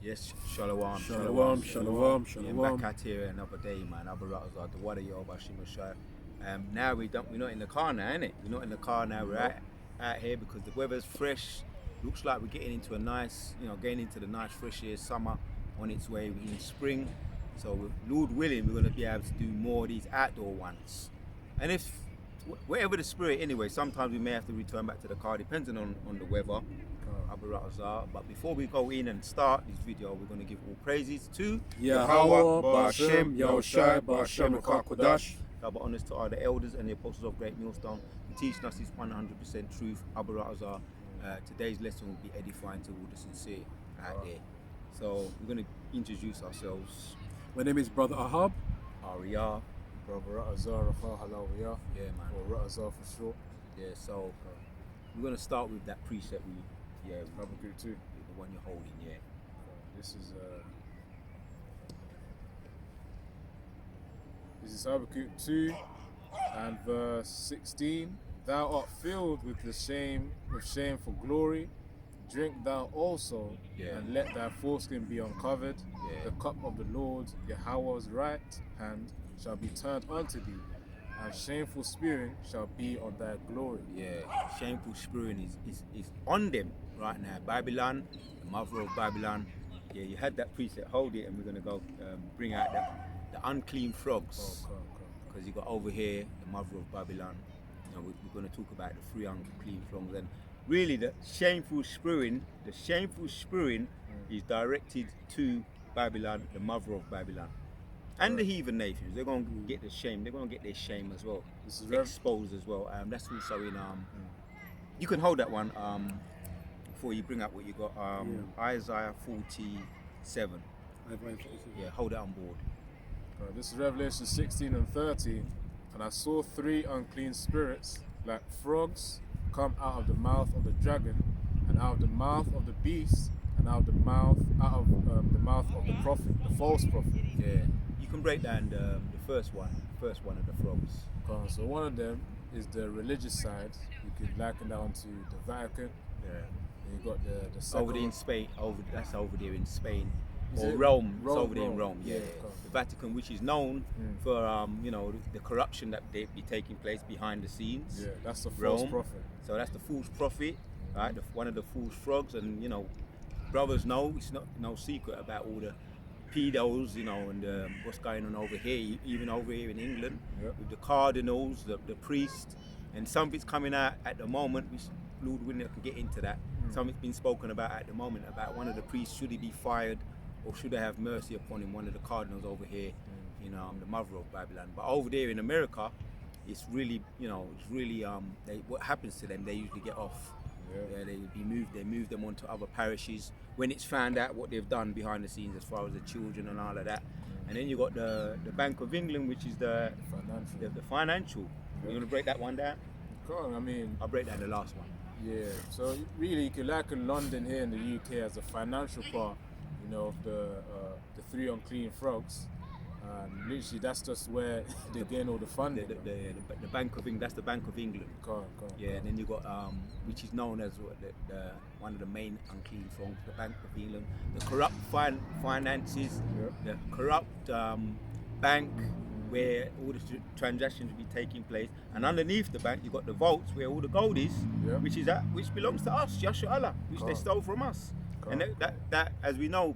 Yes, Shalom. Shalom, shalom, Yeah, shalom. back at here another day, man. Abu Ratazar, the water yo, Bashima Shai. Now we're not in the car now, innit? We're not in the car now. We're out here because the weather's fresh. Looks like we're getting into a nice, getting into the nice fresh air summer on its way. We're in spring. So, Lord willing, we're going to be able to do more of these outdoor ones. And if, whatever the spirit anyway, sometimes we may have to return back to the car depending on the weather. Abu Ratazar. But before we go in and start this video, we're going to give all praises to Yahweh, Ba'ashem, Yahushai, Ba'ashem, Kodash. double honors to all the elders and the apostles of Great Millstone for teaching us this 100% truth. Abu Ratazar. Today's lesson will be edifying to all the sincere out there. So we're going to introduce ourselves. My name is Brother Ahab. Ariyah. Brother Ratazar, Halawiyah. Yeah, man. Or Ratazar for short. Yeah, so we're going to start with that precept Habakkuk 2. the one you're holding, yeah. This is Habakkuk 2 and verse 16. Thou art filled with shame for glory. Drink thou also, and let thy foreskin be uncovered. The cup of the Lord, Yahweh's right hand, shall be turned unto thee, and shameful spewing shall be on thy glory. Yeah, shameful spewing is on them right now. Babylon, the mother of Babylon. Yeah, you had that precept, hold it, and we're going to go bring out the unclean frogs. Because you got over here the mother of Babylon. We're going to talk about the three unclean frogs. And really the shameful spewing is directed to Babylon, the mother of Babylon. And the heathen nations, they're going to get the shame. They're going to get their shame as well. This is exposed as well. That's also in you can hold that one before you bring up what you got. Isaiah 47. Yeah, hold it on board. This is Revelation 16 and 13. And I saw three unclean spirits like frogs come out of the mouth of the dragon, and out of the mouth of the beast, and out of the mouth of the prophet, the false prophet. Yeah, you can break down the first one of the frogs. So one of them is the religious side. You could liken that onto the Vatican. Yeah. And you got the second over there in Spain. That's over there in Spain. Is or it? Rome. It's Rome, over there in Rome. Rome. Yeah. Yeah, The Vatican, which is known for the corruption that they be taking place behind the scenes. Yeah, that's the false Rome. prophet. So that's the false prophet, right? One of the false frogs, and brothers know it's not no secret about all the pedos, and what's going on over here, even over here in England, with the cardinals, the priests, and something's coming out at the moment, which Lord willing can get into that. Something's been spoken about at the moment about one of the priests, should he be fired or should they have mercy upon him, one of the cardinals over here, the mother of Babylon. But over there in America, it's really, what happens to them, they usually get off. Yeah, they move them onto other parishes when it's found out what they've done behind the scenes as far as the children and all of that. And then you got the Bank of England, which is the financial. You want to break that one down? I'll break down the last one. Yeah, so really you can liken London here in the UK as a financial part, of the three unclean frogs. And literally that's just where they gain all the funding. The Bank of England, that's the Bank of England. Yeah, and then you got which is known as one of the main unclean frogs, the Bank of England. The corrupt finances, the corrupt bank where all the transactions will be taking place, and underneath the bank you got the vaults where all the gold is, which belongs to us, Yahshua Allah, which they stole from us. And that as we know,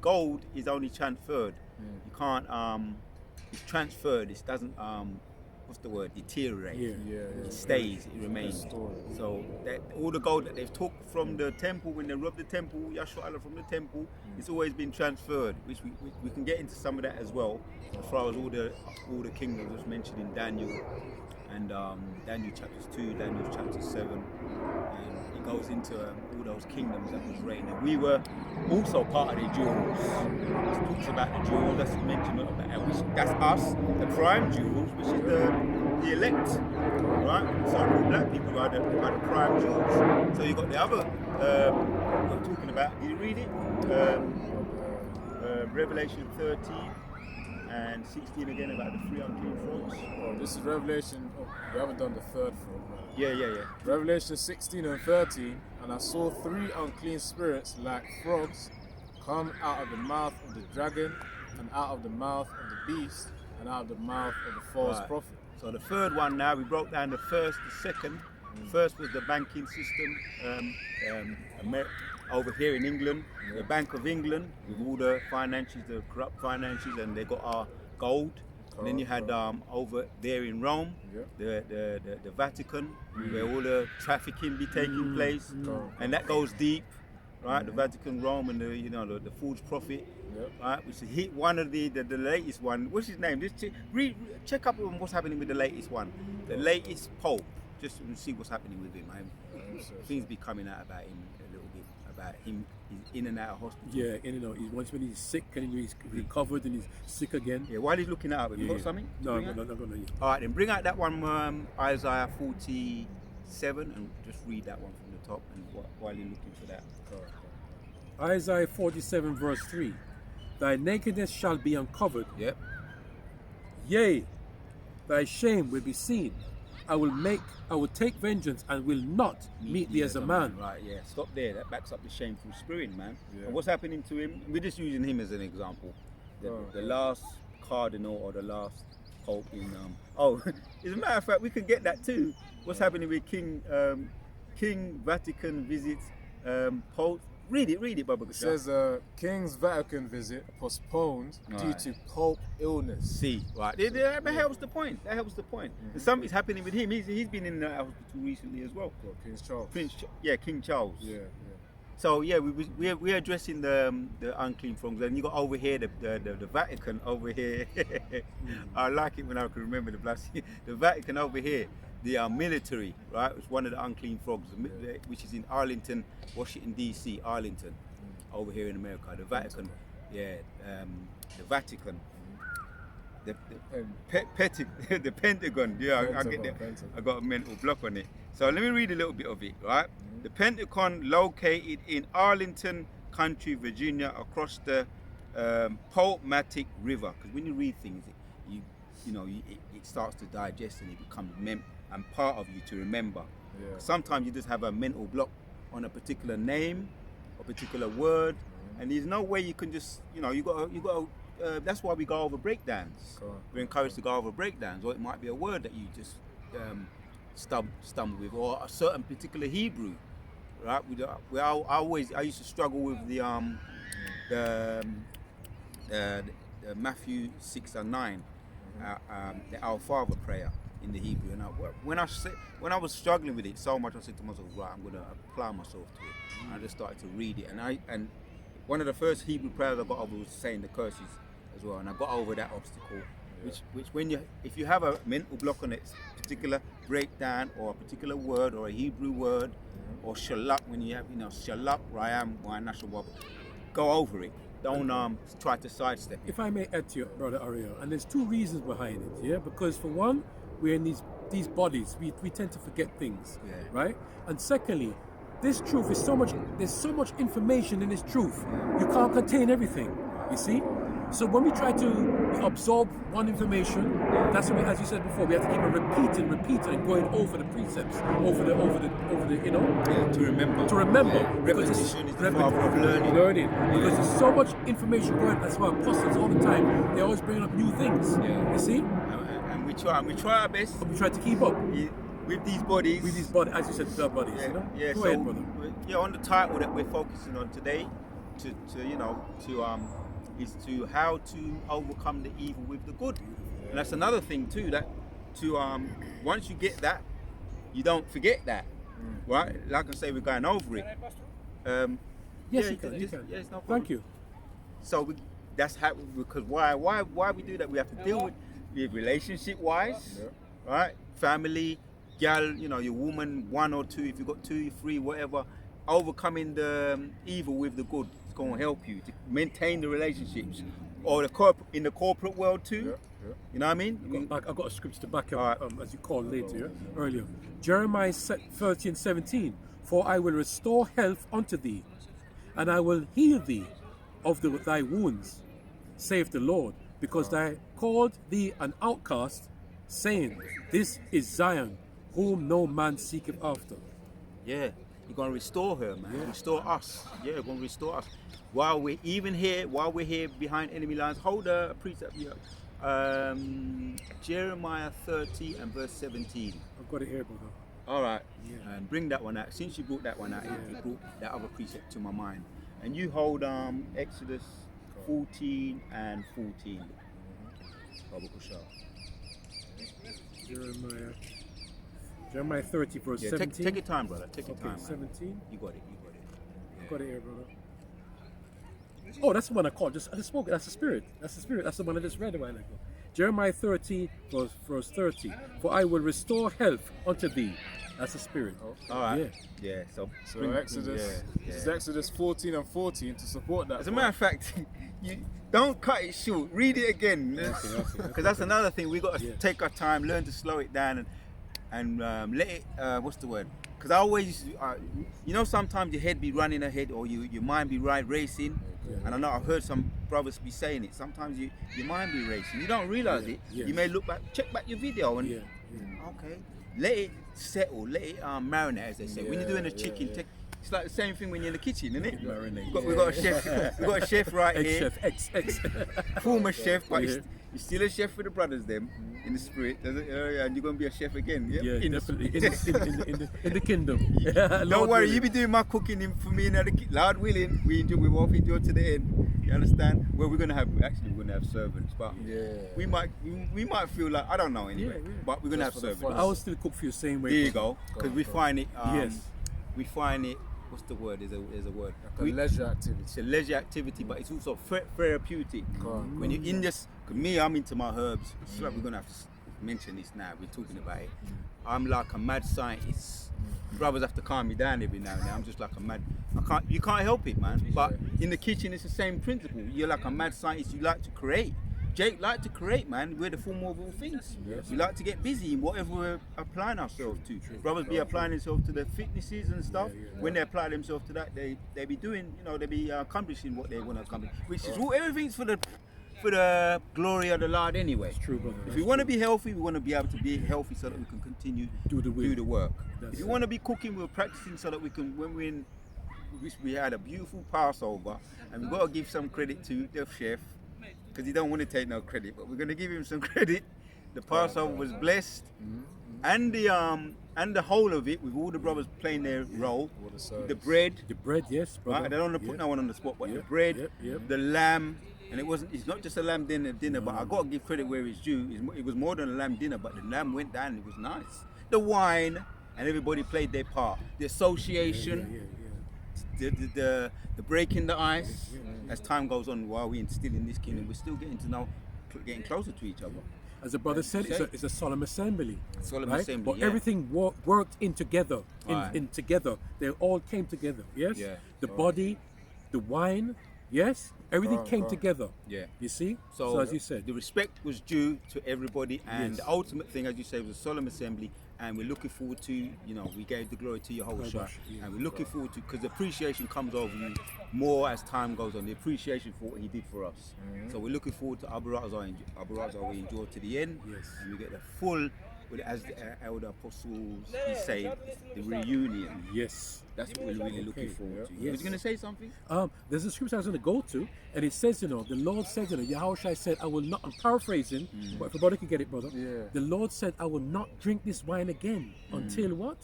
gold is only transferred. You can't it's transferred. It doesn't what's the word, deteriorate. It stays, it remains. So that all the gold that they've took from the temple, when they robbed the temple, Yahshua Allah from the temple, it's always been transferred, which we can get into some of that as well, as far as all the kingdoms was mentioned in Daniel, and Daniel chapters 2, Daniel chapter 7, and it goes into all those kingdoms that was reigning. We were also part of the jewels. It talks about the jewels, that's mentioned about, which that's us, the prime jewels, which is the elect, right? So black people are the prime jewels. So you got the other we're talking about. Did you read it? Revelation 13 and 16 again about the three unclean frogs. This is Revelation. We haven't done the third frog. Yeah. Revelation 16 and 13. And I saw three unclean spirits like frogs come out of the mouth of the dragon, and out of the mouth of the beast, and out of the mouth of the false prophet. So the third one now, we broke down the first, the second. The first was the banking system over here in England, the Bank of England, with all the financials, the corrupt financials, and they got our gold. And then you had over there in Rome, the Vatican, where all the trafficking be taking place, and that goes deep, right? The Vatican, Rome, and the false prophet, right? Which is one of the latest one. What's his name? Just check up on what's happening with the latest one, the latest Pope. Just to see what's happening with him. Things be coming out about him a little bit, about him. He's in and out of hospital. Yeah, in and out. Once when he's sick and he's recovered and he's sick again. Yeah, while he's looking out, have you got something? No. All right, then bring out that one, Isaiah 47, and just read that one from the top, and while you're looking for that. Isaiah 47 verse 3. Thy nakedness shall be uncovered. Yep. Yea, thy shame will be seen. I will take vengeance and will not meet thee as a man. Right, yeah. Stop there. That backs up the shameful spirit, man. Yeah. And what's happening to him? We're just using him as an example. The last cardinal or the last pope in as a matter of fact, we can get that too. What's happening with King Vatican visits Pope? Read it, Baba. It says King's Vatican visit postponed due to Pope illness. See, right. That helps the point. And something's happening with him. He's been in the hospital recently as well. King Charles. King Charles. Yeah. So yeah, we're addressing the unclean things, and you got over here the Vatican over here. I like it when I can remember the Vatican over here. The military, right? It's one of the unclean frogs, which is in Arlington, Washington D.C., Arlington, over here in America. The Vatican, the Vatican, the Pentagon. Yeah, I got a mental block on it. So let me read a little bit of it, right? The Pentagon, located in Arlington County, Virginia, across the Potomac River. Because when you read things, it starts to digest and it becomes and part of you to remember. Yeah. Sometimes you just have a mental block on a particular name, a particular word, and there's no way you can just, you got that's why we go over breakdowns. We're encouraged to go over breakdowns, or it might be a word that you just stumble with, or a certain particular Hebrew, right? I used to struggle with the Matthew 6 and 9, the Our Father prayer in the Hebrew, and when I was struggling with it so much, I said to myself, right, I'm going to apply myself to it. And I just started to read it, and one of the first Hebrew prayers I got over was saying the curses as well, and I got over that obstacle. Which if you have a mental block on a particular breakdown or a particular word or a Hebrew word or shalak, when you have shalak, rayam, national, go over it. Don't try to sidestep it. If I may add to you, Brother Ariel, and there's two reasons behind it, yeah? Because for one, we're in these bodies, we tend to forget things, right? And secondly, this truth is there's so much information in this truth, you can't contain everything, you see? So when we try to absorb one information, that's when, as you said before, we have to keep on repeating and going over the precepts, over the to remember. Repetition is the father of learning. Because there's so much information going. That's why apostles all the time, they always bring up new things. You see? And we try our best. We try to keep up with these bodies. As you said, the bodies. Yeah. Go ahead, brother. On the title that we're focusing on today, is to how to overcome the evil with the good. And that's another thing too, that once you get that, you don't forget that, right? Like I say, we're going over it. Yes, you can. Yes, no problem. Thank you. So that's how, because why we do that? We have to deal with relationship wise, right? Family, gal, your woman, one or two, if you've got 2, 3, whatever. Overcoming the evil with the good is going to help you to maintain the relationships, or in the corporate world too. You know what I mean? I've got a scripture to back up, as you called earlier. Jeremiah 30:17. For I will restore health unto thee, and I will heal thee of thy wounds, saith the Lord, because I called thee an outcast, saying, This is Zion, whom no man seeketh after. Yeah. You're gonna restore her, man. Restore us. Yeah, you're gonna restore us. While we're here behind enemy lines, hold a precept here. Jeremiah 30 and verse 17. I've got it here, brother. All right. Yeah. And bring that one out. Since you brought that one out, it brought that other precept to my mind. And you hold Exodus 14 and 14. Jeremiah 30 verse 17. Take your time, brother. Take your time. Man. 17. You got it. I've got it here, brother. Oh, that's the one I called. I just spoke. That's the spirit. That's the one I just read a while ago. Jeremiah 30 verse 30. For I will restore health unto thee. That's the spirit. Oh, all right. Yeah. So Exodus. This is Exodus 14 and 14 to support that. As a matter of fact, you don't cut it short. Read it again. Because that's another thing. We got to take our time, learn to slow it down, and let it. What's the word? Because I always, sometimes your head be running ahead, or your mind be racing. And I know I've heard some brothers be saying it. Sometimes your mind be racing. You don't realize it. You may look back, check back your video, and okay, let it settle, let it marinate, as they say. When you're doing a chicken, it's like the same thing when you're in the kitchen, isn't it? Marinate. We've got a chef. We've got a chef right here. Ex. Former chef, but you're still a chef for the brothers, them in the spirit. And you're gonna be a chef again. Yeah, definitely in the kingdom. Don't worry, you be doing my cooking for me and the Lord willing. We both enjoy to the end. You understand? Well, we're gonna have servants, but we might feel like I don't know anyway. But we're gonna have servants. I will still cook for you same way. There you go, because we find it. We find it. What's the word? Is a word. Like a leisure activity. It's a leisure activity, but it's also therapeutic. When you're in this, cause me, I'm into my herbs. It's like we're gonna have to mention this now. We're talking about it. I'm like a mad scientist. Brothers have to calm me down every now and then. I'm just like a mad. You can't help it, man. But in the kitchen, it's the same principle. You're like a mad scientist. You like to create. Jake like to create, man. We're the form of all things. We like to get busy in whatever we're applying ourselves to. Brothers be applying themselves to their fitnesses and stuff. When they apply themselves to that, they be doing, they be accomplishing what they want to accomplish. Which is everything's for the glory of the Lord anyway. It's true, brother. If we want to be healthy, we want to be able to be healthy so that we can continue do the work. If you want to be cooking, we're practicing so that we can, when we're in, we had a beautiful Passover, and we've got to give some credit to the chef, because he don't want to take no credit, but we're going to give him some credit. The Passover was blessed, and the whole of it, with all the brothers playing their role. The bread, yes, brother. Right? I don't want to put no one on the spot, but the bread, the lamb, and it's not just a lamb dinner, but I got to give credit where it's due. It was more than a lamb dinner, but the lamb went down. It was nice. The wine, and everybody played their part. The association. The breaking the ice. As time goes on, while we're still in this kingdom, we're still getting closer to each other. As the brother said, it's a solemn assembly. Assembly, but everything worked in together. In together, they all came together. Yes. Yeah. The body, the wine. Yes. Everything came together. Yeah. You see. So as you said, the respect was due to everybody, and the ultimate thing, as you said, was a solemn assembly. And we're looking forward to, we gave the glory to Yahushua, and we're looking forward to, because the appreciation comes over you more as time goes on, the appreciation for what he did for us. So we're looking forward to Abu Razah we enjoy to the end, and we get the full, as the elder apostles say, the reunion. Yes. That's what we're really looking forward to. Yes. Was you going to say something? There's a scripture I was going to go to, and it says, the Lord said, Yahushua said, I will not, I'm paraphrasing, but if everybody can get it, brother. Yeah. The Lord said, I will not drink this wine again until what?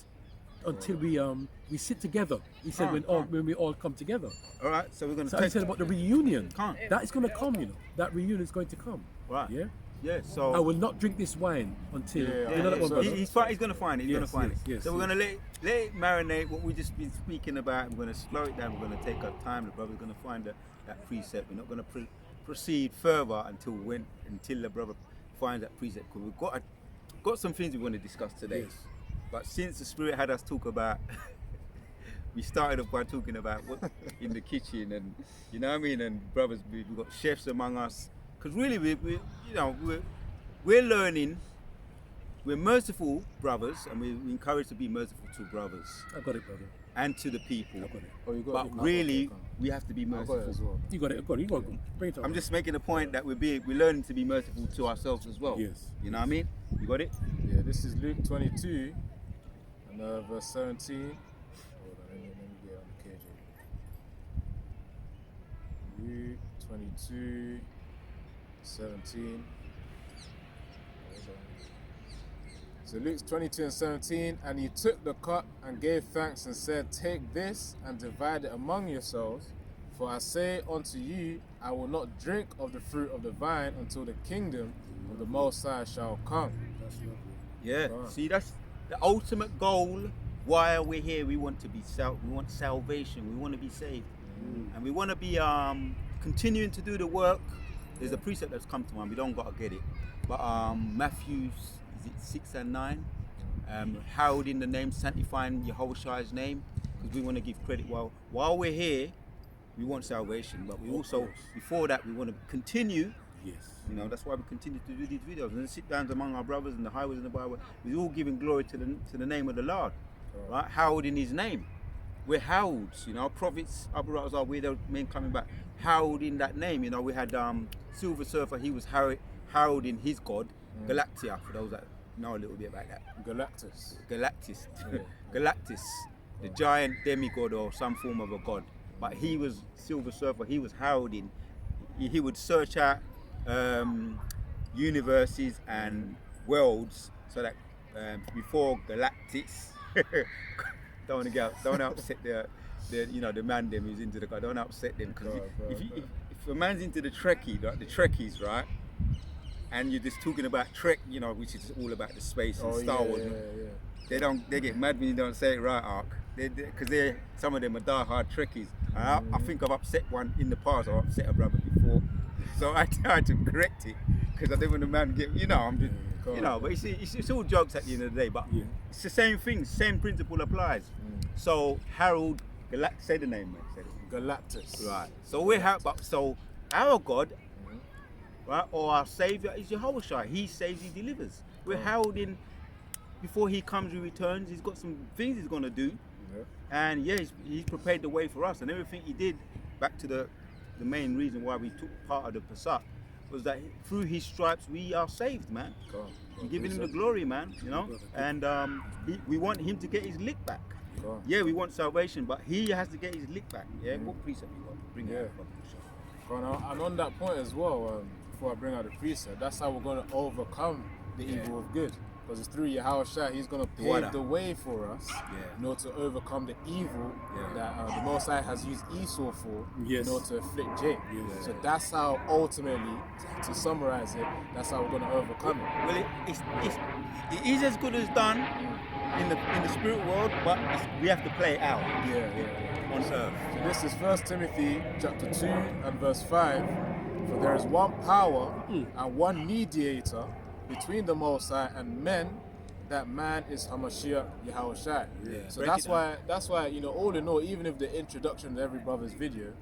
Until we sit together. He said, when we all come together. All right, so we're going to he said about the reunion. Come. That is going to come, That reunion is going to come. Right. Yeah? Yeah, so I will not drink this wine until he's going to find it. He's going to find it. Yes, so we're going to let it marinate. What we just been speaking about. We're going to slow it down. We're going to take our time. The brother's going to find that precept. We're not going to proceed further until the brother finds that precept. Because we've got some things we want to discuss today. Yes. But since the Spirit had us talk about, we started off by talking about what in the kitchen, and you know what I mean. And brothers, we've got chefs among us. Because really, we're learning. We're merciful brothers, and we encourage to be merciful to brothers. I got it, brother. And to the people. I got it. Oh, you got but it. really, we have to be merciful. I got it as well. You got it. You got it. Bring it up. I'm just making a point that we're learning to be merciful to ourselves as well. Yes. You know what I mean? You got it? Yeah. This is Luke 22 and verse 17. Hold on, let me Luke 22, 17. So Luke 22 and 17, and he took the cup and gave thanks and said, take this and divide it among yourselves, for I say unto you, I will not drink of the fruit of the vine until the kingdom of the Most High shall come. That's lovely. Yeah, Wow. see, that's the ultimate goal. Why we're here, we want to be we want salvation, we want to be saved, and we want to be continuing to do the work. There's a precept that's come to mind, we don't got to get it, but Matthew, is it 6 and 9, heralding the name, sanctifying Yahushua's name, because we want to give credit. While we're here, we want salvation, but we also, before that, we want to continue. Yes. You know, that's why we continue to do these videos and then sit down among our brothers in the highways and the byways. We're all giving glory to the name of the Lord, right? Heralding His name. We're heralds, you know. Prophets, Abu Razak, we're the men coming back, heralding that name. You know, we had Silver Surfer. He was heralding his god, Galactia. For those that know a little bit about that. Galactus. Galactus, Yeah. Galactus, the giant demigod or some form of a god. But he was Silver Surfer. He was heralding. He would search out universes and worlds so that before Galactus, don't want to upset the man them who's into the god. Don't upset them, because if a man's into the Trekkies, right, and you're just talking about Trek, you know, which is all about the space and Star Wars. Yeah. They get mad when you don't say it right, Ark. Because some of them are die-hard Trekkies. I think I've upset one in the past, or upset a brother before. So I tried to correct it, because I didn't want the man to get, you know, I'm just, you know, but it's all jokes at the end of the day, but it's the same thing, same principle applies. So Harold, say the name, man. Say it. Galactus. Right. So our God, right, or our Savior is Yahushua. He saves, He delivers. We're heralding. Before He comes, He returns. He's got some things He's gonna do, and He's prepared the way for us. And everything He did, back to the main reason why we took part of the Pesach, was that through His stripes we are saved, man. We're giving Him the glory, man. You know, and we want Him to get His lick back. Yeah, we want salvation, but He has to get His lick back. Yeah, what precept you got? Bring it out. And on that point as well, before I bring out the precept, that's how we're going to overcome the evil of good. Because it's through Yahushua, He's going to pave the way for us in order to overcome the evil that the Most High has used Esau for in order to afflict Jacob. So that's how, ultimately, to summarize it, that's how we're going to overcome it. Well, it is as good as done in the spirit world, but we have to play it out on earth. So this is 1 Timothy chapter 2 and verse 5. For there is one power and one mediator between the Most High and men, that man is Hamashiach Yahushua. So that's why, you know, all in all, even if the introduction to every brother's video,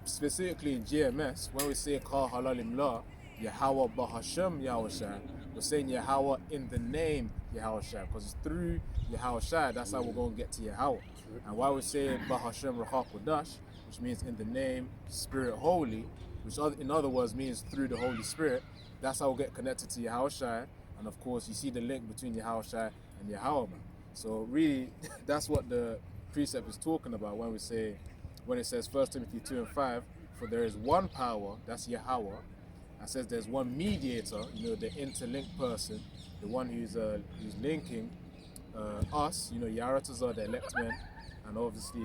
specifically in GMS, when we say Kal Halalim La, Yahweh Bahashem Yahushua, we're saying Yahweh in the name Yahushua, because it's through Yahushua that's how we're going to get to Yahweh. And why we say Bahashem Rahak Wadash, which means in the name Spirit Holy, which in other words means through the Holy Spirit, that's how we'll get connected to Yahushua. And of course, you see the link between Yahushua and Yahweh. So really, that's what the precept is talking about when it says 1 Timothy 2 and 5, for there is one power, that's Yahweh, and says there's one mediator, you know, the interlinked person, the one who's linking us, you know, Yaratazar, the elect men, and obviously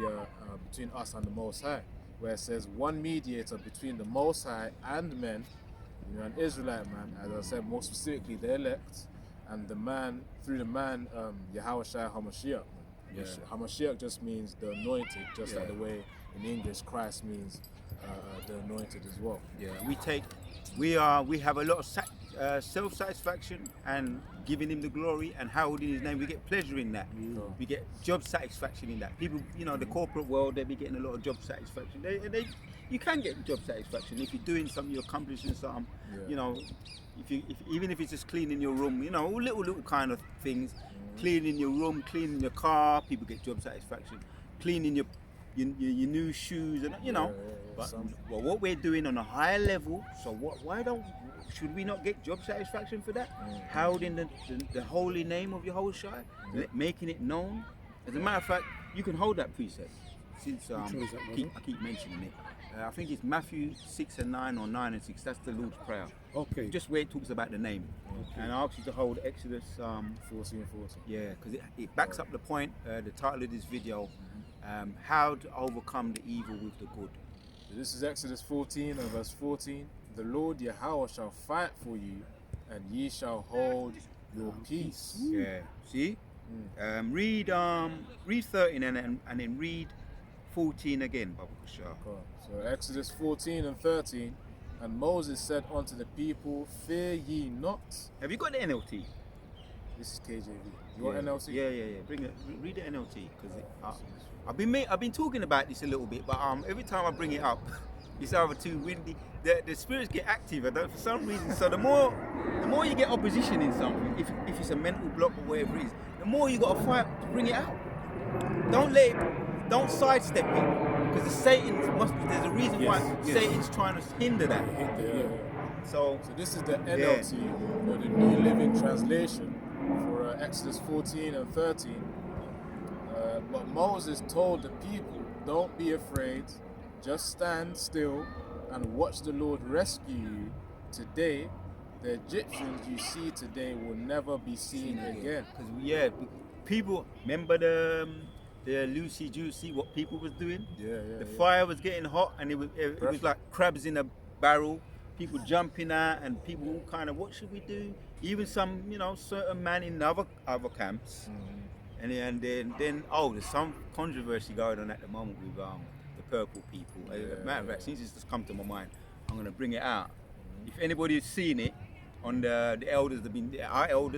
between us and the Most High, where it says one mediator between the Most High and men, you know, an Israelite man, as I said, more specifically the elect, and the man, through the man, Yahushua HaMashiach. HaMashiach just means the anointed, just like the way in English Christ means the anointed as well. Yeah, we have a lot of self-satisfaction and giving Him the glory and heralding His name. We get pleasure in that. We get job satisfaction in that. People, you know, the corporate world, they be getting a lot of job satisfaction. You can get job satisfaction if you're doing something, you're accomplishing something. You know, even if it's just cleaning your room, you know, all little kind of things. Cleaning your room, cleaning your car, people get job satisfaction. Cleaning your new shoes, and you know. But what we're doing on a higher level, so should we not get job satisfaction for that? Heralding the holy name of Yahushua, making it known. As a matter of fact, you can hold that precept, since I keep mentioning it. I think it's Matthew 6:9 or 9:6. That's the Lord's Prayer. Okay. Just where it talks about the name. Okay. And I asked you to hold Exodus 14. yeah, because it backs up the point, the title of this video, how to overcome the evil with the good. So this is Exodus 14 and verse 14. The Lord Yahweh shall fight for you, and ye shall hold your peace. Yeah, see? Read 13 and then read 14 again, Baba Kushar. Okay. So Exodus 14 and 13. And Moses said unto the people, fear ye not. Have you got the NLT? This is KJV. You want NLT? Yeah. Bring it. Read the NLT because I've been talking about this a little bit, but every time I bring it up, it's either too windy. The spirits get active. For some reason. So the more you get opposition in something, if it's a mental block or whatever it is, the more you got to fight to bring it out. Don't sidestep it, because there's a reason why Satan's trying to hinder that. Yeah. So this is the NLT, the New Living Translation for Exodus 14 and 13. But Moses told the people, don't be afraid, just stand still and watch the Lord rescue you. Today, the Egyptians you see today will never be seen again. Because people remember the Lucy Juicy, what people was doing. The fire was getting hot, and it was like crabs in a barrel. People jumping out, and people all kind of, what should we do? Even some, certain man in other camps. And then there's some controversy going on at the moment with the purple people. Matter of fact, since it's just come to my mind, I'm gonna bring it out. If anybody's seen it, on the elders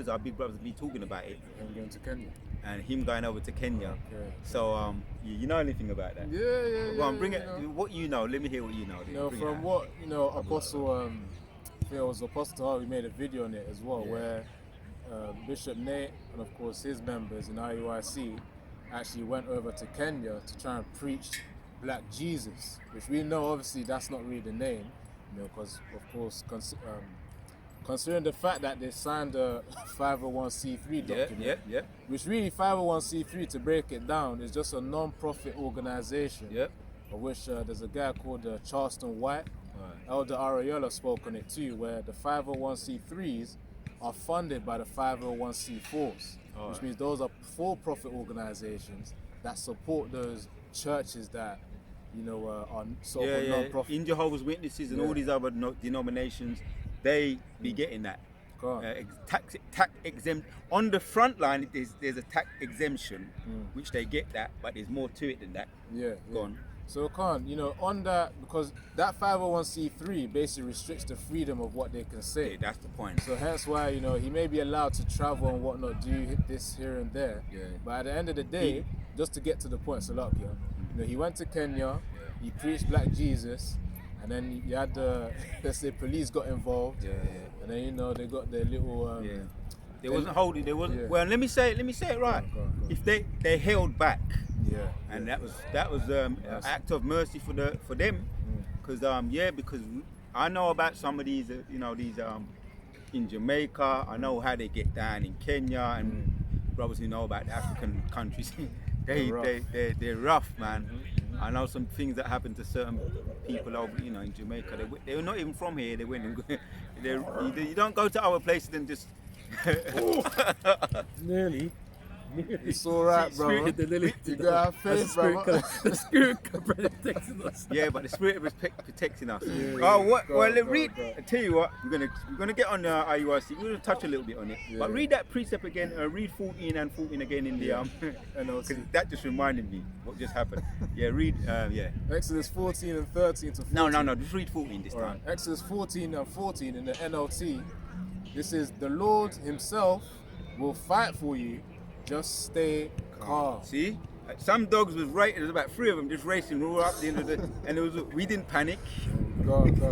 our big brothers have been talking about it. I'm going to Kenya. And him going over to Kenya. Okay. So you know anything about that? Yeah. Go on, bring it. What you know? Let me hear what you know. From what Apostle, I think it was Apostle Harvey made a video on it as well, where Bishop Nate and of course his members in IUIC actually went over to Kenya to try and preach Black Jesus, which we know obviously that's not really the name, because of course considering the fact that they signed a 501c3 document, which really 501c3, to break it down, is just a non-profit organization, of which there's a guy called Charleston White, Elder Ariola spoke on it too, where the 501c3s are funded by the 501c4s, which means those are for-profit organizations that support those churches that are sort of non-profit. In Jehovah's Witnesses and all these other denominations, they be getting that tax exempt. On the front line, there's a tax exemption, which they get that, but there's more to it than that. Go on. So on that, because that 501c3 basically restricts the freedom of what they can say. Yeah, that's the point. So hence why, he may be allowed to travel and whatnot, do this here and there. But at the end of the day, just to get to the point, Salakia, he went to Kenya, he preached Black Jesus, and then you had let's say police got involved, and then they got their little they wasn't holding. They wasn't. Well, let me say it right. Go. If they held back, and that was an Yes. act of mercy for them, because because I know about some of these these in Jamaica. I know how they get down in Kenya, and brothers who know about the African countries. They're rough, man. I know some things that happen to certain people over, in Jamaica. They were not even from here. They went and you don't go to other places and just. Nearly. It's all right, bro. You gotta have faith, bro. The spirit protecting us. Yeah, but the spirit was protecting us. Read. I tell you what, we're gonna get on IUIC. We're gonna touch a little bit on it, but read that precept again. Read 14 and 14 again in the because that just reminded me what just happened. Read. Exodus 14 and 13 to 14. No, just read 14 this time. Exodus 14 and 14 in the NLT. This is, the Lord Himself will fight for you. Just stay calm. See, some dogs was right. There was about 3 of them just racing. We were up the end of and we didn't panic.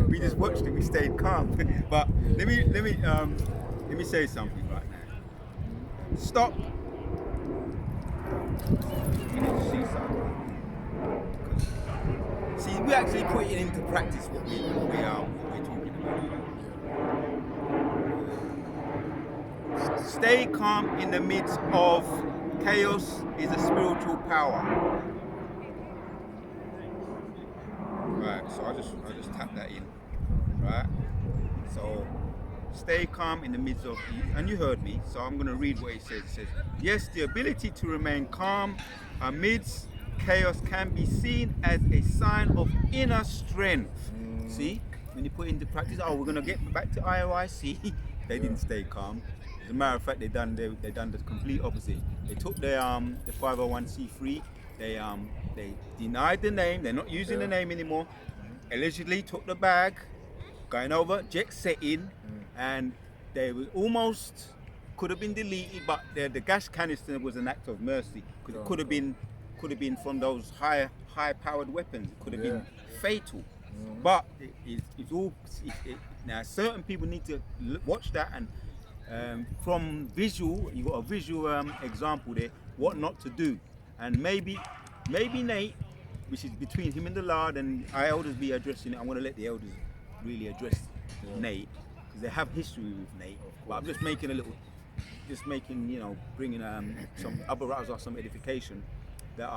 We just watched it. We stayed calm. But let me say something right now. Stop. See, we actually put it into practice what we're talking about. Stay calm in the midst of chaos is a spiritual power. Right, so I just tap that in. Right? So stay calm in the midst of, and you heard me, so I'm going to read what it says. It says, yes, the ability to remain calm amidst chaos can be seen as a sign of inner strength. See, when you put into practice, oh, we're going to get back to IOIC, they didn't stay calm. As a matter of fact, they done the complete opposite. They took the 501c3, they denied the name, they're not using the name anymore, allegedly took the bag, going over, jet setting, and they were almost could have been deleted, but the gas canister was an act of mercy. Because it could have been from those high powered weapons. It could have been fatal. But it's all now. Certain people need to watch that, and from visual, you got a visual example there. What not to do, and maybe Nate, which is between him and the Lord, and our elders be addressing it. I want to let the elders really address Nate, because they have history with Nate. But I'm just making bringing some other routes or some edification that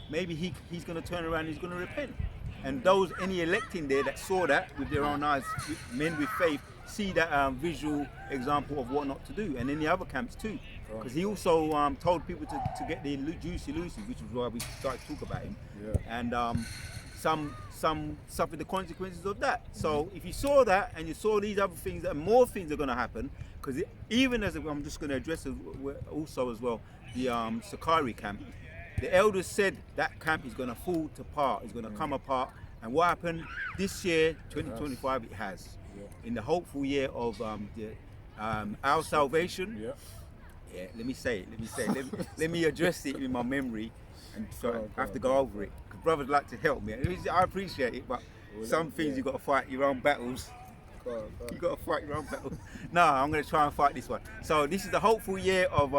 maybe he's going to turn around and he's going to repent. And those, any electing there that saw that with their own eyes, men with faith, see that visual example of what not to do. And in the other camps too. Because he also told people to get the Juicy Lucy, which is why we started to talk about him. Yeah. And some suffered the consequences of that. So if you saw that and you saw these other things, and more things are going to happen, because even as I'm just going to address also as well the Sakari camp, the elders said that camp is going to fall apart, it's going to come apart. And what happened this year, 2025, it has. In the hopeful year of our salvation. Yeah, let me say it. Let me address it in my memory, and so I have to go over it. Because brothers like to help me. I appreciate it, but some things you got to fight your own battles. You got to fight your own battles. No, I'm going to try and fight this one. So this is the hopeful year of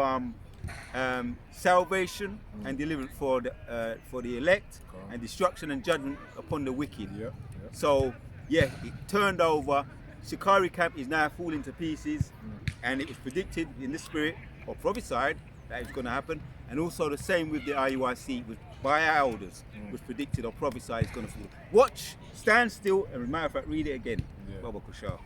salvation and deliverance for the elect, and destruction and judgment upon the wicked. So it turned over. Shikari camp is now falling to pieces, and it was predicted in the spirit or prophesied that it's going to happen. And also the same with the IUIC, by our elders, was predicted or prophesied it's going to fall. Watch, stand still, and as a matter of fact, read it again. Baba Kushal.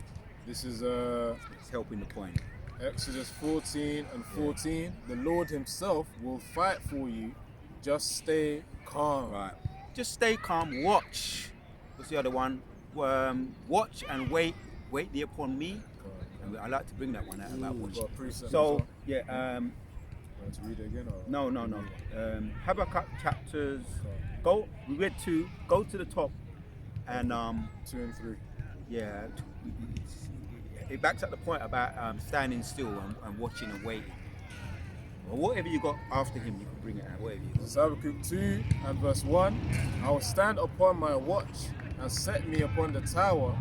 This is it's helping the point. Exodus 14 and 14. The Lord himself will fight for you. Just stay calm. Right. Just stay calm. Watch. What's the other one? Watch and wait thee upon me. And I like to bring that one out about watching. So want to read it again? Or? No. Habakkuk chapters. We read 2. Go to the top, and 2 and 3. Yeah. It backs up the point about standing still and watching and waiting. Well, whatever you got after him, you can bring it out. Whatever you got. So Habakkuk 2 and verse 1. I will stand upon my watch and set me upon the tower,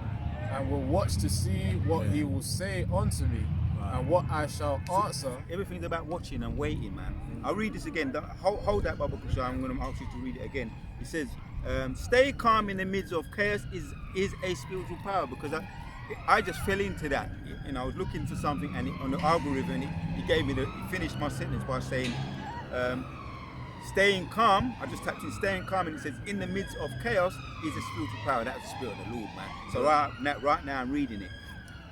and will watch to see what he will say unto me, and what I shall answer. Everything's about watching and waiting, man. I'll read this again. Hold that, Baba Kusha. I'm going to ask you to read it again. It says, stay calm in the midst of chaos is a spiritual power, because I just fell into that. I was looking for something, and on the algorithm, he gave me he finished my sentence by saying, staying calm. I just typed in staying calm, and it says, in the midst of chaos is a spiritual power. That's the spirit of the Lord, man. So right now I'm reading it.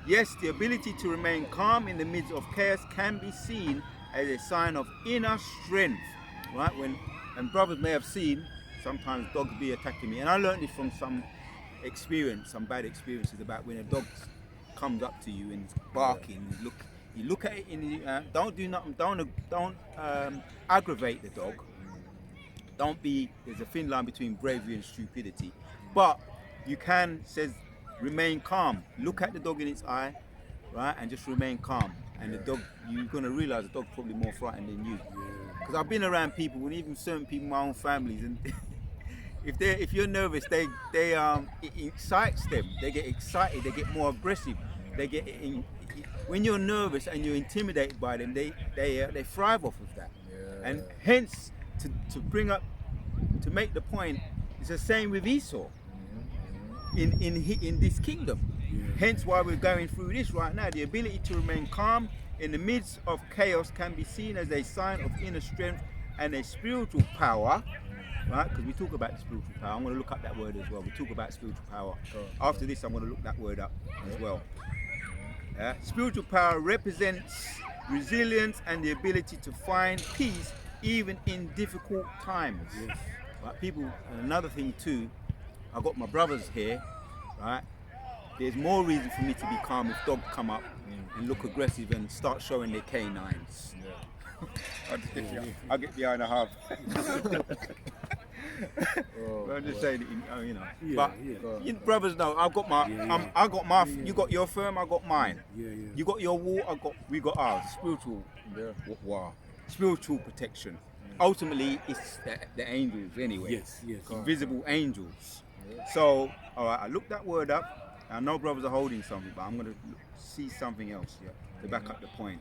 Yes, the ability to remain calm in the midst of chaos can be seen as a sign of inner strength, right? And brothers may have seen, sometimes dogs be attacking me. And I learned this from some bad experiences about when a dog comes up to you and it's barking. You look at it and don't do nothing. Don't aggravate the dog. There's a thin line between bravery and stupidity. But you can, says, remain calm. Look at the dog in its eye, right, and just remain calm. And the dog, you're gonna realize the dog's probably more frightened than you. Because I've been around people, and even certain people in my own families, and if you're nervous, it excites them. They get excited. They get more aggressive. When you're nervous and you're intimidated by them, they thrive off of that. And hence, to make the point, it's the same with Esau in this kingdom. Hence why we're going through this right now. The ability to remain calm in the midst of chaos can be seen as a sign of inner strength and a spiritual power, right? Because we talk about the spiritual power. I'm going to look up that word as well. We talk about spiritual power. After this, I'm going to look that word up as well. Spiritual power represents resilience and the ability to find peace even in difficult times. Yes. Right, people, and another thing too, I've got my brothers here, right? There's more reason for me to be calm if dogs come up and look aggressive and start showing their canines. I'll get behind a hub. I'm just saying, you know. But you brothers know, I've got my, I got my. You got your firm, I got mine. You got your wall, we got ours. Spiritual, spiritual protection. Ultimately, it's the angels anyway. Yes. Invisible angels. So, all right, I looked that word up. I know brothers are holding something, but I'm going to see something else here to back up the point.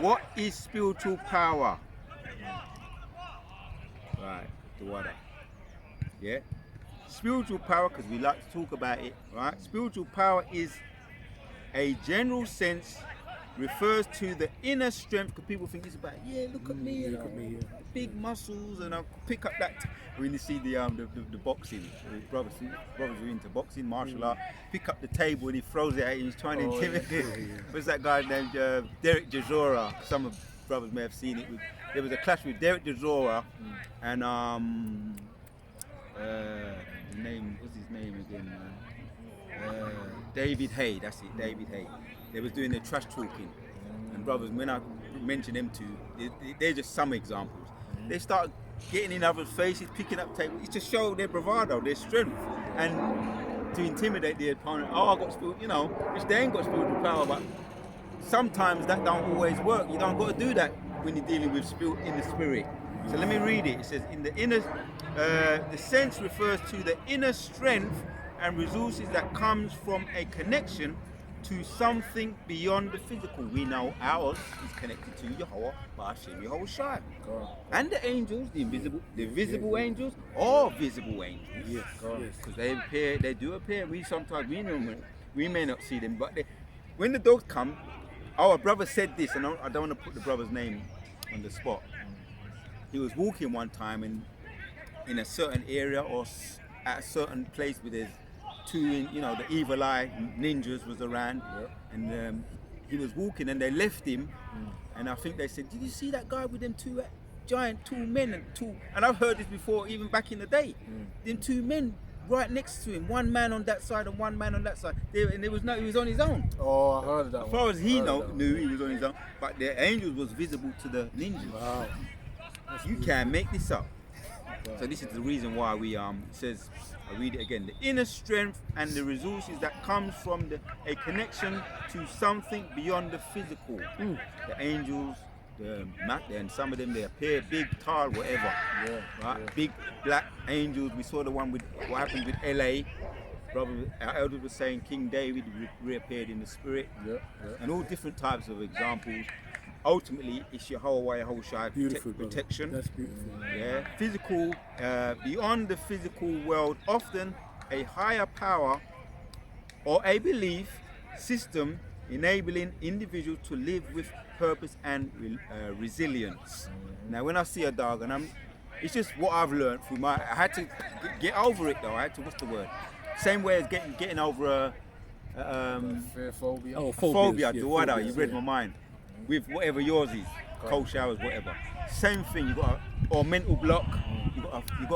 What is spiritual power? Right, the water. Yeah? Spiritual power, because we like to talk about it, right? Spiritual power is a general sense, refers to the inner strength, because people think it's about, look at me, big muscles, and I'll pick up that. When you see the boxing, brothers are into boxing, martial art, pick up the table and he throws it at you, he's trying to intimidate. What's that guy named Derek Chisora? Some of brothers may have seen it. There was a clash with Derek Chisora and what's his name again, man? David Hay, that's it, David Hay. They was doing their trash talking, and brothers, when I mention them two, they're just some examples. They start getting in others' faces, picking up tables. It's to show their bravado, their strength, and to intimidate the opponent. Oh, I got spiritual, you know, which they ain't got spiritual power, but sometimes that don't always work. You don't got to do that when you're dealing with spirit in the spirit. So let me read it. It says, in the inner, the sense refers to the inner strength and resources that comes from a connection to something beyond the physical. We know ours is connected to Yahweh, Ba'ashem Yehoshua. And the angels, the visible angels, or visible angels. Yes. Because they do appear. We may not see them, but when the dogs come, our brother said this, and I don't want to put the brother's name on the spot. He was walking one time in a certain area or at a certain place where there's two, the evil eye ninjas was around, and he was walking and they left him, and I think they said, did you see that guy with them two men and I've heard this before, even back in the day, them two men right next to him, one man on that side and one man on that side, and he was on his own. Oh, I heard that. As far as he knew, he was on his own, but the angels was visible to the ninjas. Wow. You can't make this up. So this is the reason why we says, I read it again, the inner strength and the resources that comes from a connection to something beyond the physical. The angels, and some of them, they appear big, tall, whatever. Big black angels. We saw the one with what happened with LA. Our elders were saying King David reappeared in the spirit. And all different types of examples. Ultimately, it's Yahweh Yehoshua protection. That's beautiful. Yeah, physical, beyond the physical world, often a higher power or a belief system enabling individuals to live with purpose and resilience. Now, when I see a dog, and it's just what I've learned through I had to get over it though. I had to, what's the word? Same way as getting over fear phobia. Oh, phobia. Yeah, Duwada, you read my mind. With whatever yours is, cold showers, whatever. Same thing. Or mental block. You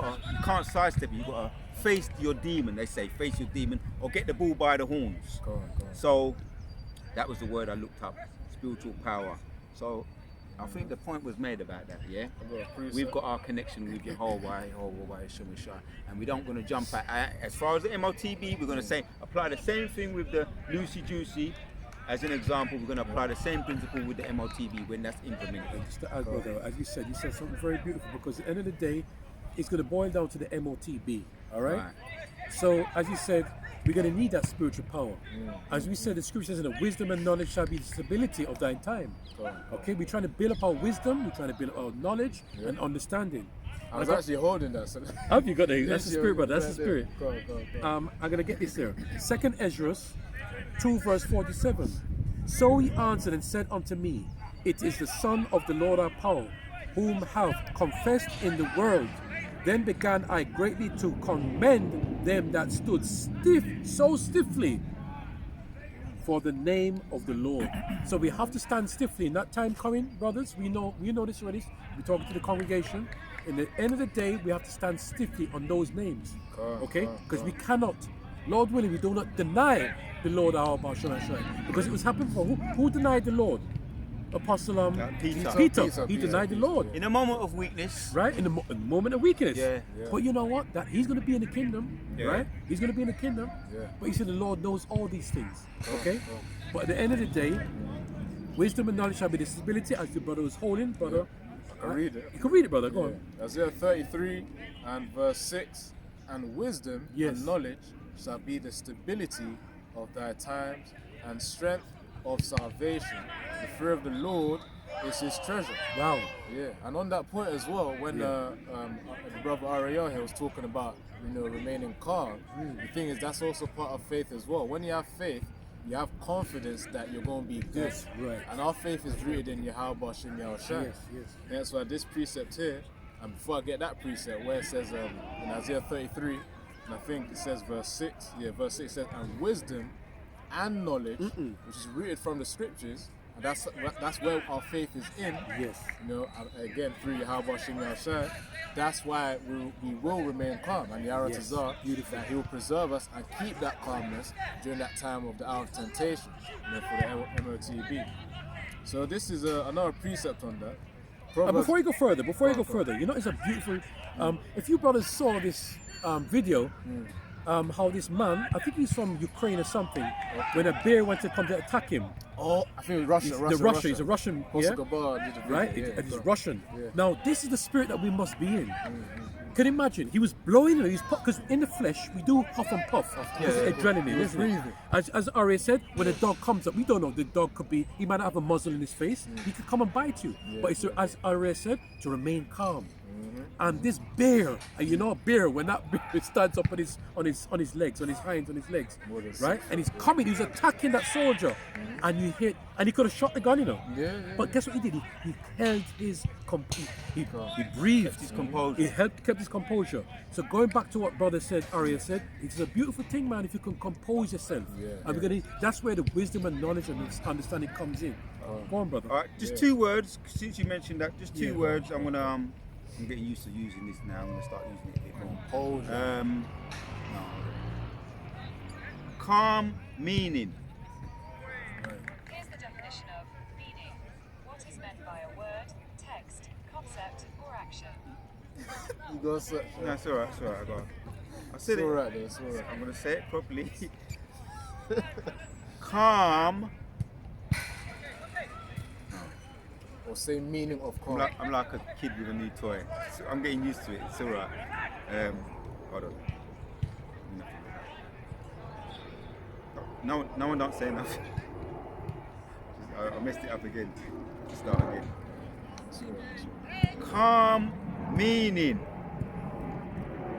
can't sidestep it. You got to face your demon. They say face your demon, or get the bull by the horns. Go on. So that was the word I looked up. Spiritual power. So I think the point was made about that. Yeah. We've got our connection with Yahweh, and we don't going to jump at. As far as the MOTB, we're going to say apply the same thing with the Lucy Juicy. As an example, we're going to apply the same principle with the MOTB when that's implemented. Just to add, brother, as you said something very beautiful, because at the end of the day, it's going to boil down to the MOTB, all right? So, as you said, we're going to need that spiritual power. As we said, the scripture says, that wisdom and knowledge shall be the stability of thine time. Okay, we're trying to build up our wisdom, we're trying to build up our knowledge and understanding. I was actually holding that. So have you got that? That's the spirit, brother. That's the spirit. Go on. I'm going to get this here. 2nd Ezra 2 verse 47. So he answered and said unto me, it is the Son of the Lord our power, whom have confessed in the world Then began I greatly to commend them that stood so stiffly for the name of the Lord. So we have to stand stiffly in that time coming, brothers. We know this already. We're talking to the congregation. In the end of the day, we have to stand stiffly on those names. Okay? Because we cannot, Lord willing, we do not deny the Lord our Baal Shem Yahshua. Because it was happening for who denied the Lord? Apostle Peter. He denied the Lord. In a moment of weakness. Right? In the moment of weakness. Yeah. But you know what? That he's going to be in the kingdom. Yeah. Right? He's going to be in the kingdom. Yeah. But he said the Lord knows all these things. Okay? But at the end of the day, wisdom and knowledge shall be the stability, as the brother was holding, brother. I can read it. You can read it, brother. Go on. Isaiah 33 and verse 6. And wisdom and knowledge shall be the stability of thy times, and strength of salvation. The fear of the Lord is his treasure. Wow. Yeah, and on that point as well, when the brother Ariel here was talking about, remaining calm, the thing is that's also part of faith as well. When you have faith, you have confidence that you're going to be good. Yes, right. And our faith is rooted in Yahweh Bashem Yahushua. Yes. And that's why this precept here, and before I get that precept, where it says in Isaiah 33, and I think it says verse 6, verse 6 says, and wisdom and knowledge, which is rooted from the scriptures, and that's where our faith is in. Yes. Again, through Yahweh Bashem Yahushua, that's why we will remain calm. And Yahweh Tazar, that he will preserve us and keep that calmness during that time of the hour of temptation, for the MOTB. So this is another precept on that. Before you go further, it's a beautiful. If you brothers saw this video, how this man, I think he's from Ukraine or something, when a bear went to come to attack him. Oh, I think Russia. He's a Russian, right? It's Russian. Yeah. Now, this is the spirit that we must be in. Can you imagine? He was blowing, because in the flesh, we do huff and puff. Adrenaline, isn't it? As Arya said, when a dog comes up, we don't know, the dog he might have a muzzle in his face, he could come and bite you. But it's, as Arya said, to remain calm. And this bear, a bear, when that bear stands up on his legs, on his hinds, on his legs, right? And he's coming, he's attacking that soldier, and he could have shot the gun, But guess what he did? He held his he breathed his composure. He kept his composure. So going back to what brother said, Arya said, it's a beautiful thing, man, if you can compose yourself. And that's where the wisdom and knowledge and understanding comes in. Go on, brother. All right, just 2 words, since you mentioned that, just 2 words. I'm getting used to using this now. I'm going to start using it a bit more. Calm meaning. Here's the definition of meaning. What is meant by a word, text, concept, or action? You go search. No, it's alright, I got it. I said it's alright. I'm going to say it properly. Calm. Or say meaning of calm. I'm like a kid with a new toy. So I'm getting used to it. It's alright. Hold on. No one don't say nothing. I messed it up again. Start again. Calm meaning.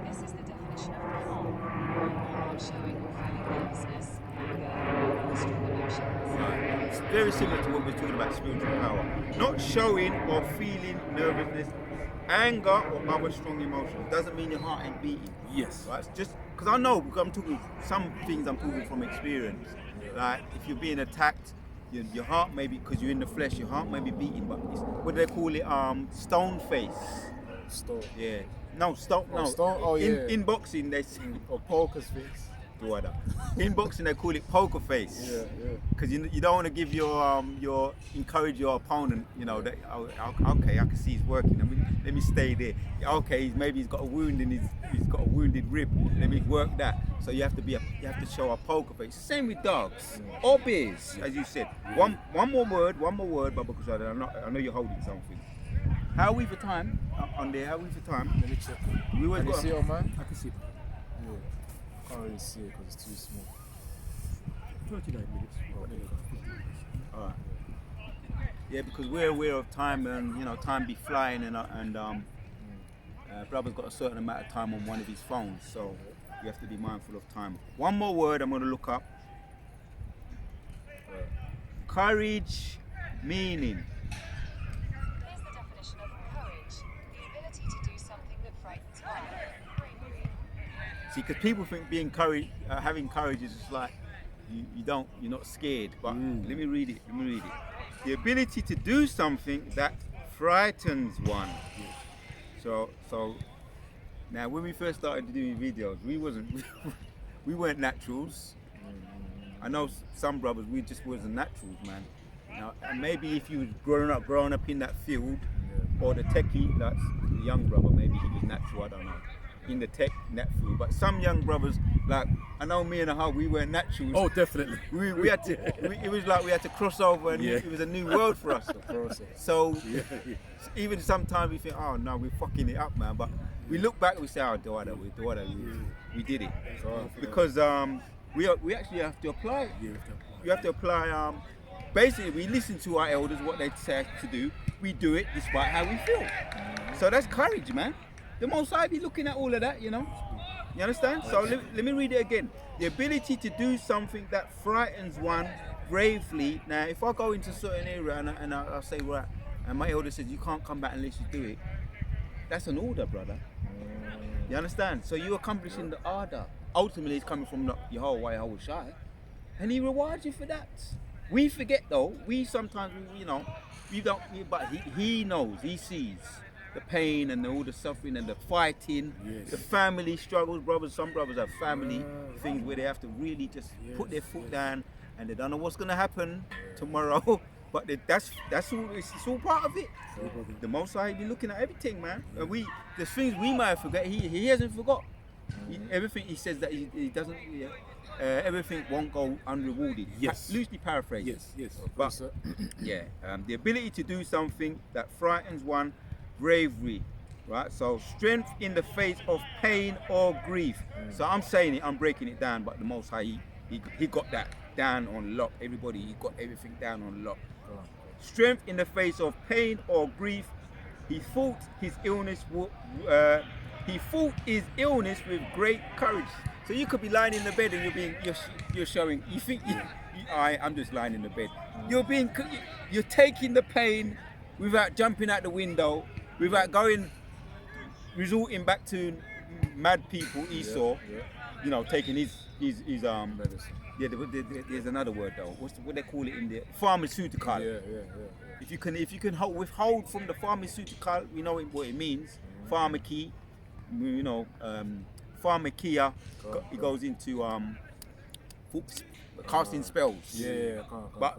This is the definition of calm. Not showing or feeling nervousness, anger, or strong emotions. It's very similar to what we're talking about spiritual power. Not showing or feeling nervousness, anger, or other strong emotions. Doesn't mean your heart ain't beating. Yes. Right? It's just because I know, because I'm talking some things I'm talking from experience. Like if you're being attacked, your heart may be, because you're in the flesh, your heart may be beating, but it's, what do they call it? Stone face. Stone. Yeah. No, stone. Oh, no. stone? Oh, yeah. In boxing, they say. Or poker's face. In boxing, they call it poker face. Yeah. Because you don't want to give your encourage your opponent. That okay, I can see he's working. Let me stay there. Okay, maybe he's got a wound in he's got a wounded rib. Let me work that. So you have to show a poker face. Same with dogs or bears, as you said. One more word, but because I know you're holding something. How are we for time? On there, how are we for time? Let me check. We always Can you got. see it on mine? I can see. Yeah. I can't really see it because it's too small. 39 minutes. Alright. Yeah, because we're aware of time, and time be flying, and brother's got a certain amount of time on one of his phones, so you have to be mindful of time. One more word I'm going to look up. Courage meaning. Here's the definition of courage. The ability to do something that frightens one. See, because people think having courage is just like you're not scared. But let me read it. The ability to do something that frightens one. So now when we first started doing videos, we weren't naturals. I know some brothers, we just wasn't naturals, man. Now, and maybe if you was growing up in that field, or the techie, that's the young brother, maybe he was natural, I don't know, in the tech net field. But some young brothers, like I know me and Ahad, we weren't naturals. Oh, definitely. We had to. It was like we had to cross over, and it was a new world for us. So even sometimes we think, oh no, we're fucking it up, man. But we look back, and we say, oh, we did it, because we actually have to apply it. We have to apply. Basically, we listen to our elders, what they say to do. We do it despite how we feel. So that's courage, man. The Most High be looking at all of that, you know. You understand? So let me read it again. The ability to do something that frightens one bravely. Now, if I go into a certain area and I'll say, right, and my elder says, you can't come back unless you do it, that's an order, brother. You understand? So you're accomplishing the order. Ultimately, it's coming from Yahweh Shai, and he rewards you for that. We forget though. We sometimes, we don't. But he knows. He sees the pain and all the suffering and the fighting, the family struggles. Brothers, some brothers have family things where they have to really just put their foot down, and they don't know what's gonna happen tomorrow. But that's all. It's all part of it. The Most High be looking at everything, man. And the things we might forget, he hasn't forgot. Everything he says that he doesn't. Everything won't go unrewarded. Yes. Loosely paraphrased. Yes. But the ability to do something that frightens one, bravery, right? So strength in the face of pain or grief. So I'm saying it, I'm breaking it down, but the Most High, he got that down on lock. Everybody, he got everything down on lock. Strength in the face of pain or grief. He fought his illness. He fought his illness with great courage. So you could be lying in the bed and you're showing. You think I'm just lying in the bed. You're taking the pain without jumping out the window, without resorting back to mad people. Esau, taking his medicine. Yeah, there's another word though. What they call it in there? Pharmaceutical. Yeah. If you can withhold from the pharmaceutical, we know what it means. Pharmacy, pharmakia. It goes into casting spells. But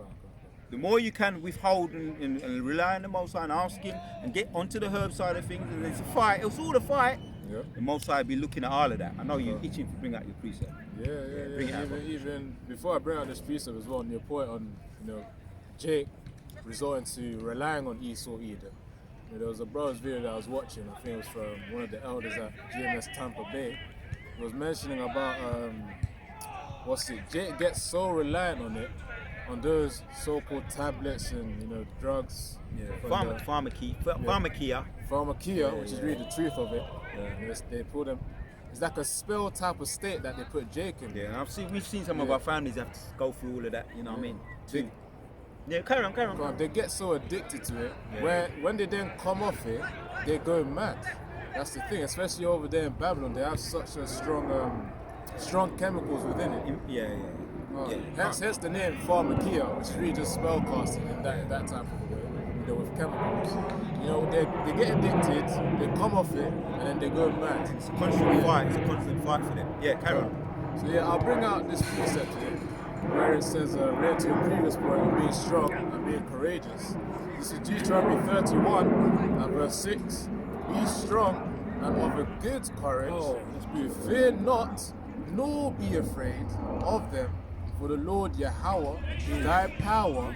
the more you can withhold and rely on the Most High and ask Him and get onto the herb side of things, and it's a fight. It's all a fight. The Most High be looking at all of that. I know you're itching to bring out your precept. Bring it out. Even before I bring out this precept as well, on your point on Jake resorting to relying on Esau Edom. There was a brother's video that I was watching. I think it was from one of the elders at GMS Tampa Bay. He was mentioning about Jake gets so reliant on those so-called tablets and drugs. Pharmakia, which is really the truth of it. They put them. It's like a spell type of state that they put Jake in. Yeah, we've seen some of our families have to go through all of that. You know what I mean? Carry on. They get so addicted to it. When they then come off it, they go mad. That's the thing, especially over there in Babylon. They have such a strong chemicals within it. Hence the name Pharmakia, which is really just spell casting in that type of way. With chemicals. They get addicted, they come off it, and then they go mad. It's a constant fight. It's a constant fight for them. Yeah, carry on. So I'll bring out this precept here, where it says, related to your previous point of being strong and being courageous. This is Deuteronomy 31 and verse 6. Be strong and of a good courage. Fear not, nor be afraid of them. For the Lord Yahweh, thy power,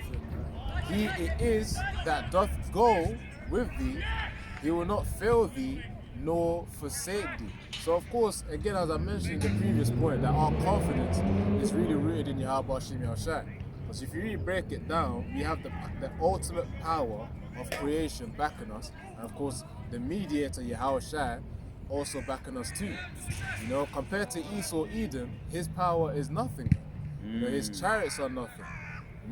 He it is that doth go with thee. He will not fail thee, nor forsake thee. So of course, again, as I mentioned in the previous point, that our confidence is really rooted in Yahweh Shem Yahushai. Because if you really break it down, we have the ultimate power of creation backing us, and of course, the mediator Yahushai also backing us too. Compared to Esau Edom, his power is nothing. His chariots are nothing.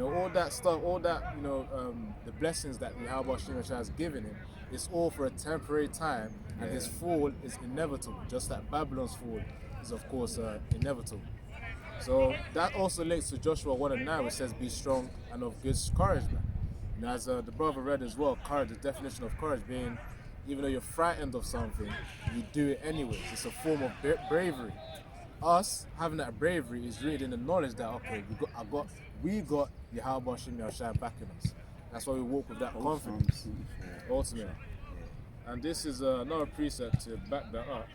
All that stuff, the blessings that Yahweh Shem Yahushai has given him, it's all for a temporary time, and his fall is inevitable, just like Babylon's fall is of course inevitable. So that also links to Joshua 1:9, which says, "Be strong and of good courage, man." And as the brother read as well, courage, the definition of courage being, even though you're frightened of something, you do it anyways. It's a form of bravery. Us having that bravery is rooted in the knowledge that, okay, we got Yahweh Shem Yahushua backing us. That's why we walk with that confidence. Ultimately. And this is another precept to back that up.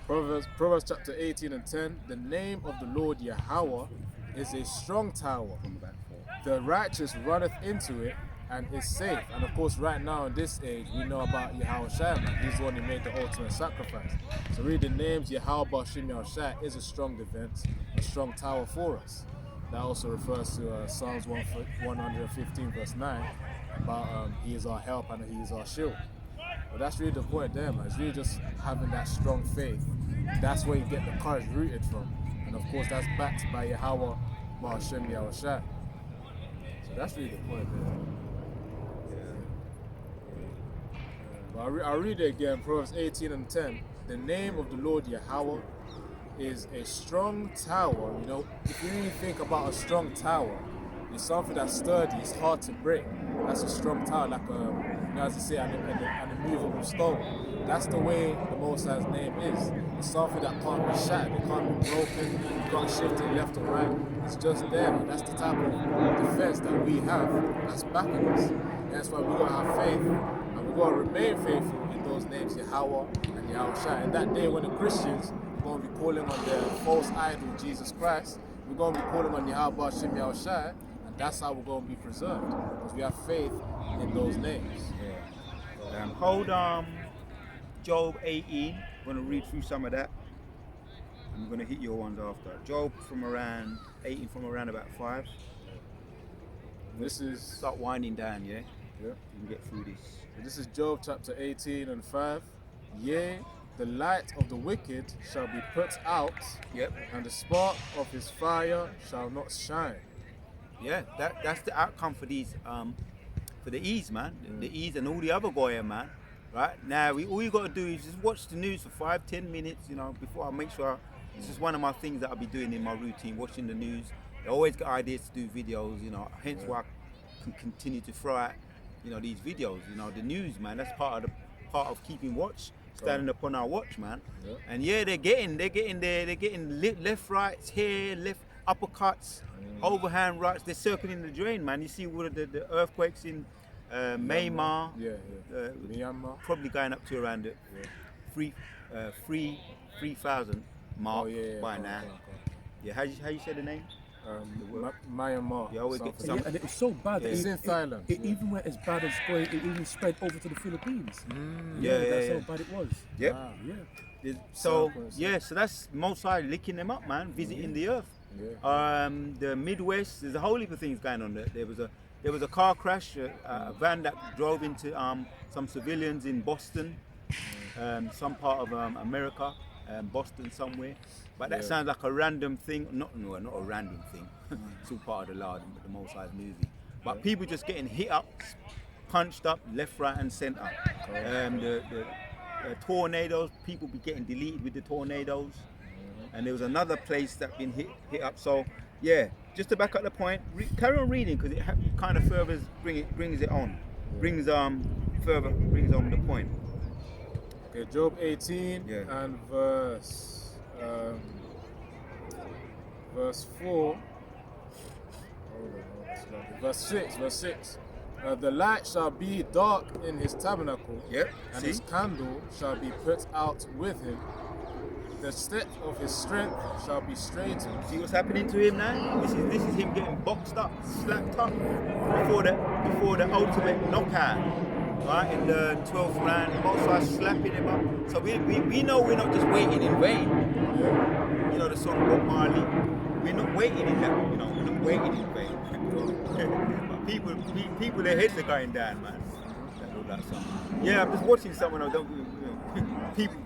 Proverbs chapter 18:10. The name of the Lord Yahweh is a strong tower. The righteous runneth into it and is safe. And of course, right now in this age, we know about Yahweh Shai. He's the one who made the ultimate sacrifice. So read the names. Yahweh Shem Yahushua is a strong defense, a strong tower for us. That also refers to Psalms 115 verse 9 about he is our help and he is our shield. But that's really the point there, man. It's really just having that strong faith. That's where you get the courage rooted from. And of course, that's backed by Yahweh Shem Yahushua. So that's really the point there. But I'll read it again, Proverbs 18:10. The name of the Lord Yahweh is a strong tower. You know, if you really think about a strong tower, it's something that's sturdy, it's hard to break. That's a strong tower, like as you say, an immovable stone. That's the way the Most High's name is. It's something that can't be shattered, it can't be broken, you can't shift it left or right. It's just there. That's the type of defense that we have that's backing us. And that's why we gotta have faith, and we gotta remain faithful in those names, Yahweh and Yahushua. And that day when the Christians are gonna be calling on their false idol, Jesus Christ, we're gonna be calling on Yahweh Shem Yahushua, and that's how we're gonna be preserved, because we have faith in those names. Hold Job 18. I'm going to read through some of that. I'm going to hit your ones after. Job from around 18, from around about 5. This is start winding down, yeah. Yeah. You can get through this. So this is Job chapter 18:5. Yea, the light of the wicked shall be put out. Yep. And the spark of his fire shall not shine. Yeah, that's the outcome for these for the ease, man. The ease and all the other Goya, man. Right now, all you got to do is just watch the news for 5-10 minutes, you know, before I make sure. This is one of my things that I'll be doing in my routine, watching the news. I always got ideas to do videos, you know, hence why I can continue to throw out, you know, these videos. You know, the news, man, that's part of keeping watch, standing upon our watch, man. Yeah. And yeah, they're getting left rights here, left uppercuts, overhand rights. They're circling the drain, man. You see all of the earthquakes in Myanmar, Myanmar, probably going up to around the 3,000 mark by now. Yeah, how you say the name? Myanmar. You always get some. And it's so bad. It's in Thailand. It even went as bad as going. It even spread over to the Philippines. That's how bad it was. Yep. Wow. Yeah. So that's Most High licking them up, man, visiting the earth. Yeah. The Midwest, there's a whole heap of things going on there. There was a car crash, a van that drove into some civilians in Boston, some part of America, Boston somewhere. But that sounds like a random thing. Not a random thing. It's all part of the Lord, the Most High's movie. But people just getting hit up, punched up, left, right, and centre. The tornadoes, people be getting deleted with the tornadoes. And there was another place that been hit up. So yeah, just to back up the point, carry on reading, because it kind of further brings it on, brings on the point. Okay, Job 18 and verse 4. Verse 6. The light shall be dark in his tabernacle, and his candle shall be put out with him. The steps of his strength shall be straightened. See what's happening to him now? This is him getting boxed up, slapped up before the ultimate knockout. Right, in the 12th round, the Most High slapping him up. So we know we're not just waiting in vain. You know the song Bob Marley. We're not waiting in that. You know, we're not waiting in vain. But people, their heads are going down, man. That song. Yeah, I'm just watching someone. People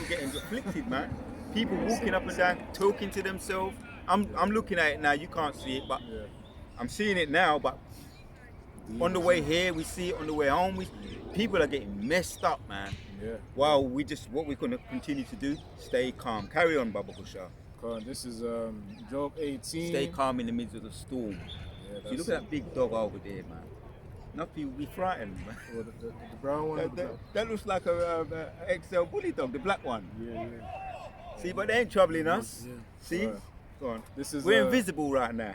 getting afflicted, man. People walking up and down, talking to themselves. I'm looking at it now. You can't see it, but I'm seeing it now. But On the way here, we see it. On the way home, people are getting messed up, man. Yeah. Well, what we're going to continue to do, stay calm. Carry on, Baba Kusha. This is Job 18. Stay calm in the midst of the storm. Yeah, See, look at that big dog over there, man. Enough people be frightened, man. Oh, the brown one? That looks like a XL bully dog, the black one. Yeah. See, but they ain't troubling us. Yeah. See? Right. Go on. We're invisible right now.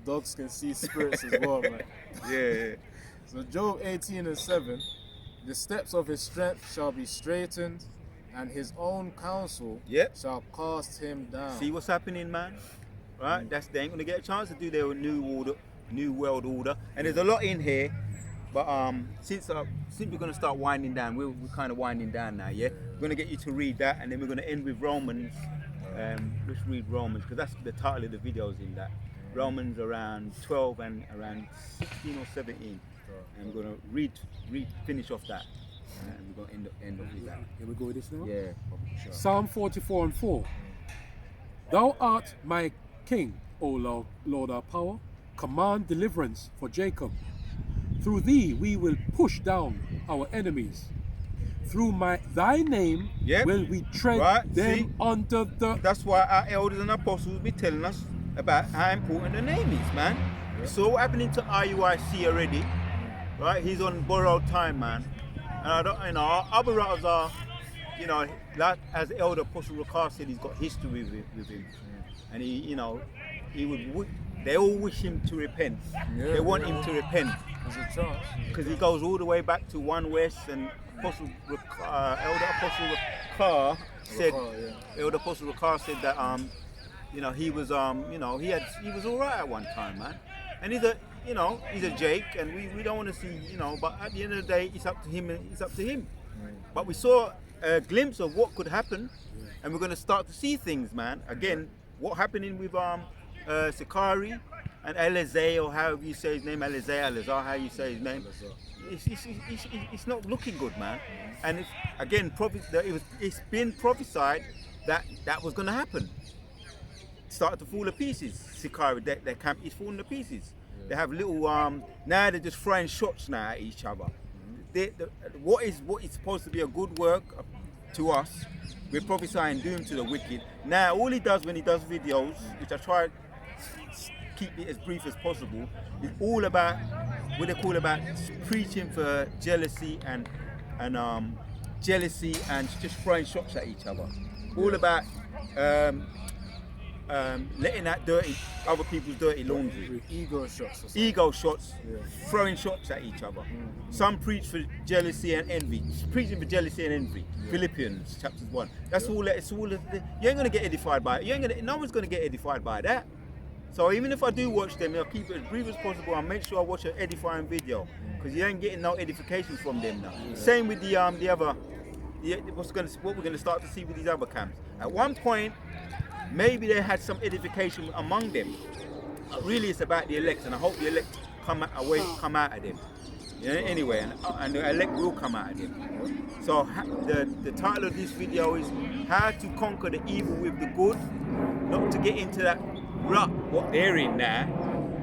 Dogs can see spirits as well, man. Yeah. So Job 18:7, the steps of his strength shall be straightened, and his own counsel shall cast him down. See what's happening, man? Right? They ain't gonna get a chance to do their new world order. And there's a lot in here, but since we're gonna start winding down, we're kind of winding down now. Yeah, we're gonna get you to read that, and then we're gonna end with Romans. Let's read Romans because that's the title of the videos in that. Romans around 12 and around 16 or 17, and we're gonna finish off that, and we're gonna end up with that. Can we go with this now? Yeah. Sure. Psalm 44:4. Thou art my King, O Lord our power. Command deliverance for Jacob. Through thee we will push down our enemies. Through thy name will we tread them under the... That's why our elders and apostles be telling us about how important the name is, man. We saw what happening to IUIC already, right? He's on borrowed time, man. And I don't, our other brothers are, like as Elder Apostle Ricard said, he's got history with him, and they all wish him to repent. They want him to repent. There's a chance. Because he goes all the way back to 1 West, and Elder Apostle Ricard said, Elder Apostle Ricard said that he was he was all right at one time, man. And he's a Jake, and we don't want to see, but at the end of the day, it's up to him. But we saw a glimpse of what could happen, and we're going to start to see things, man. Again, what happening with Sakari and Elazar, or however you say his name, Elazar, how you say his name. It's not looking good, man. And it's been prophesied that was going to happen. Started to fall to pieces. Sakari, their camp is falling to pieces. They have little now they're just throwing shots now at each other. What is supposed to be a good work to us, we're prophesying doom to the wicked. Now all he does when he does videos, which I try to keep it as brief as possible, is all about what they call about preaching for jealousy and just throwing shots at each other. All about letting out other people's dirty laundry. Ego shots. Throwing shots at each other. Some preach for jealousy and envy. Preaching for jealousy and envy. Philippians chapter 1. That's all. You ain't gonna get edified by it. No one's gonna get edified by that. So even if I do watch them, I'll keep it as brief as possible and make sure I watch an edifying video, because you ain't getting no edification from them now. Same with the other. What we're gonna start to see with these other camps. At one point, maybe they had some edification among them. But really, it's about the elect, and I hope the elect come out of them. Anyway, and the elect will come out of them. So the title of this video is how to conquer the evil with the good, not to get into that rut what they're in now,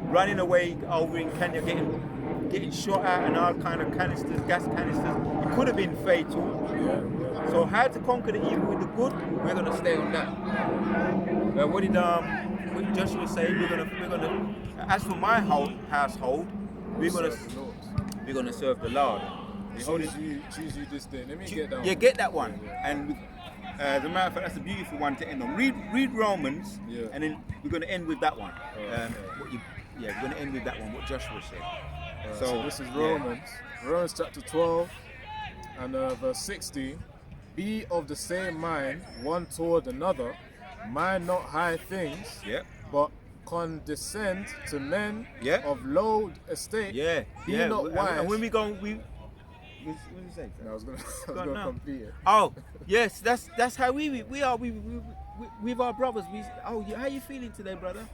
running away over in Kenya, getting shot at and all kind of canisters, gas canisters. It could have been fatal. So how to conquer the evil with the good, we're gonna stay on that. What did Joshua say? We're gonna as for my household, we're gonna serve the Lord. Choose you this day. Let me get that one. Yeah, get that one. And as a matter of fact, that's a beautiful one to end on. Read Romans, and then we're going to end with that one. We're going to end with that one, what Joshua said. So this is Romans. Romans chapter 12 and verse 16. Be of the same mind one toward another. Mind not high things, but condescend to men of low estate. Be not wise. And when we go, what did you say? I was gonna complete it. Oh, yes, that's how we are. We with our brothers. How you feeling today, brother?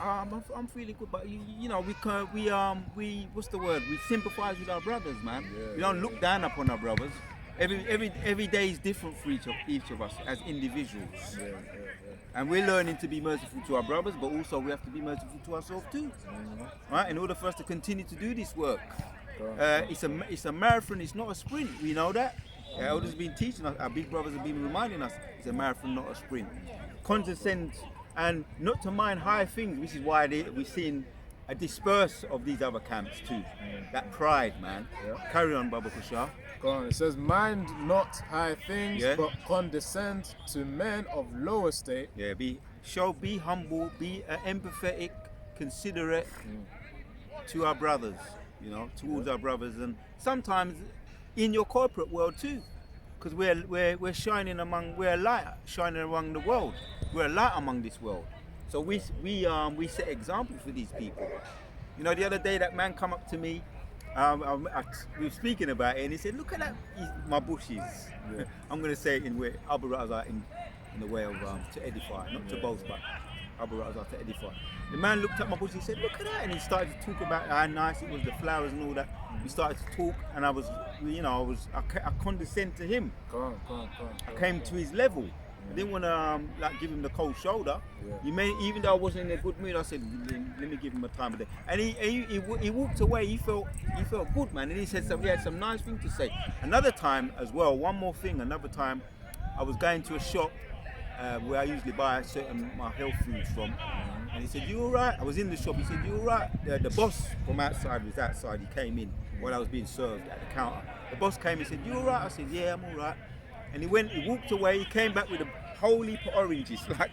I'm feeling good, but we what's the word? We sympathize with our brothers, man. We don't look down upon our brothers. Every day is different for each of us as individuals. And we're learning to be merciful to our brothers, but also we have to be merciful to ourselves too, right? In order for us to continue to do this work. It's a marathon, it's not a sprint, we know that. The elders have been teaching us, our big brothers have been reminding us, it's a marathon, not a sprint. Condescend and not to mind high things, which is why we're seeing a disperse of these other camps too. That pride, man. Carry on, Baba Kushar. Go on. It says, mind not high things, but condescend to men of low estate. Yeah, be humble, be empathetic, considerate to our brothers, you know, towards our brothers, and sometimes in your corporate world too, because we're shining we're a light shining among the world. We're a light among this world. So we set example for these people. You know, the other day that man come up to me. We were speaking about it, and he said, "Look at that, my bushes." Yeah. I'm going to say it in way Abu Raza in the way of to edify, not to boast, but Abu Raza to edify. The man looked at my bush. He said, "Look at that," and he started to talk about how nice it was, the flowers and all that. We started to talk, and I condescend to him. I came to his level. I didn't want to give him the cold shoulder. Even though I wasn't in a good mood, I said, let me give him a time of day. And he walked away. He felt good, man. And he said he had some nice things to say. Another time as well. One more thing. Another time, I was going to a shop where I usually buy my health foods from. And he said, "You all right?" I was in the shop. He said, "You all right?" The boss from outside was outside. He came in while I was being served at the counter. The boss came and said, "You all right?" I said, "Yeah, I'm all right." And he walked away, he came back with a whole heap of oranges, like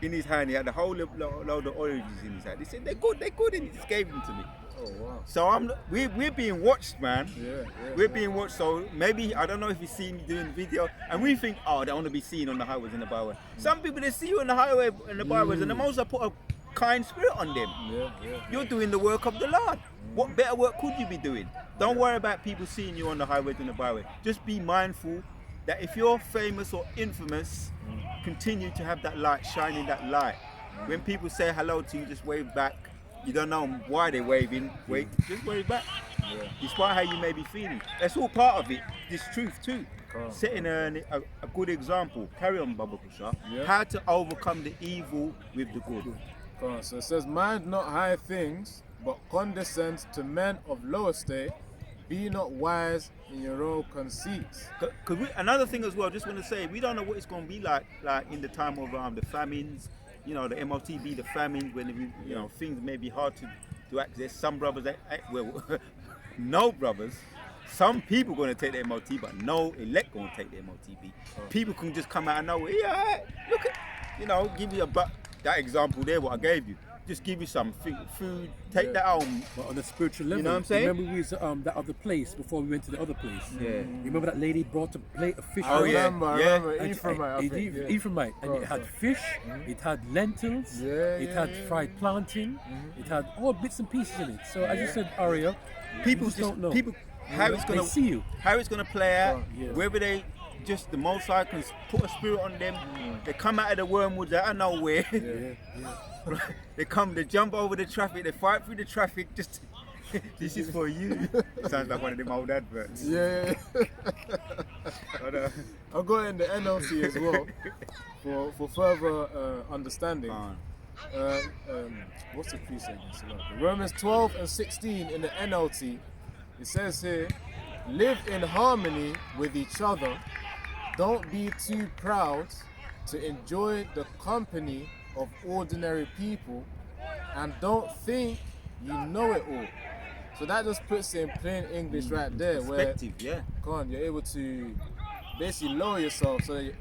in his hand. He had a whole load of oranges in his hand. He said, they're good, and he just gave them to me. Oh, wow. So we're being watched, man. We're being watched, so maybe, I don't know if you see me doing the video, and we think, oh, they want to be seen on the highways and the byways. Some people, they see you on the highway and the byways, and the most I put a kind spirit on them. You're doing the work of the Lord. What better work could you be doing? Don't worry about people seeing you on the highways and the byway. Just be mindful that if you're famous or infamous, continue to have that light, shining that light. When people say hello to you, just wave back. You don't know why they're waving. Just wave back. Despite how you may be feeling. That's all part of it. This truth too. Setting a good example. Carry on, Baba Kusha. How to overcome the evil with the good. So it says, mind not high things, but condescend to men of low estate. Be not wise in your own conceits. Another thing as well, just want to say, we don't know what it's going to be like in the time of the famines, you know, the MOTB, the famines, when things may be hard to access. Some brothers, no brothers. Some people going to take the MOT, but no elect going to take the MOTB. People can just come out of nowhere. Yeah, look at, give you that example there, what I gave you. Just give you some food, take that home. But on a spiritual level, you know what I'm saying? Remember we was that other place before we went to the other place? Yeah. Remember that lady brought a plate of fish? I remember. Ephraimite. And it had fish, it had lentils, it had fried plantain, it had all bits and pieces in it. So as you said, Aria, people just don't know. How it's gonna play out, whether they just the Most High can put a spirit on them. They come out of the wormwoods out of nowhere. They jump over the traffic, they fight through the traffic. Just this is for you. Sounds like one of them old adverts. Yeah. I got it in the NLT as well for further understanding. What's the precept? Romans 12 and 16 in the NLT. It says here, live in harmony with each other. Don't be too proud to enjoy the company of ordinary people, and don't think you know it all. So that just puts it in plain English right there, where you're able to basically lower yourself so that,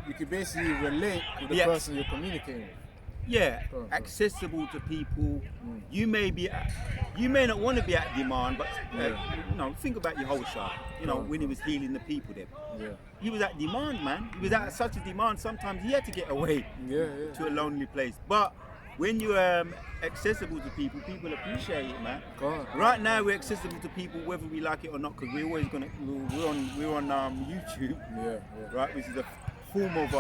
you can basically relate with the person you're communicating with. Yeah, accessible to people. You may not want to be at demand, but think about your whole shop. When he was healing the people there. He was at demand, man. He was at such a demand. Sometimes he had to get away to a lonely place. But when you're accessible to people, people appreciate it, man. Right now we're accessible to people whether we like it or not, because we're always we're on YouTube, right? Which is a form of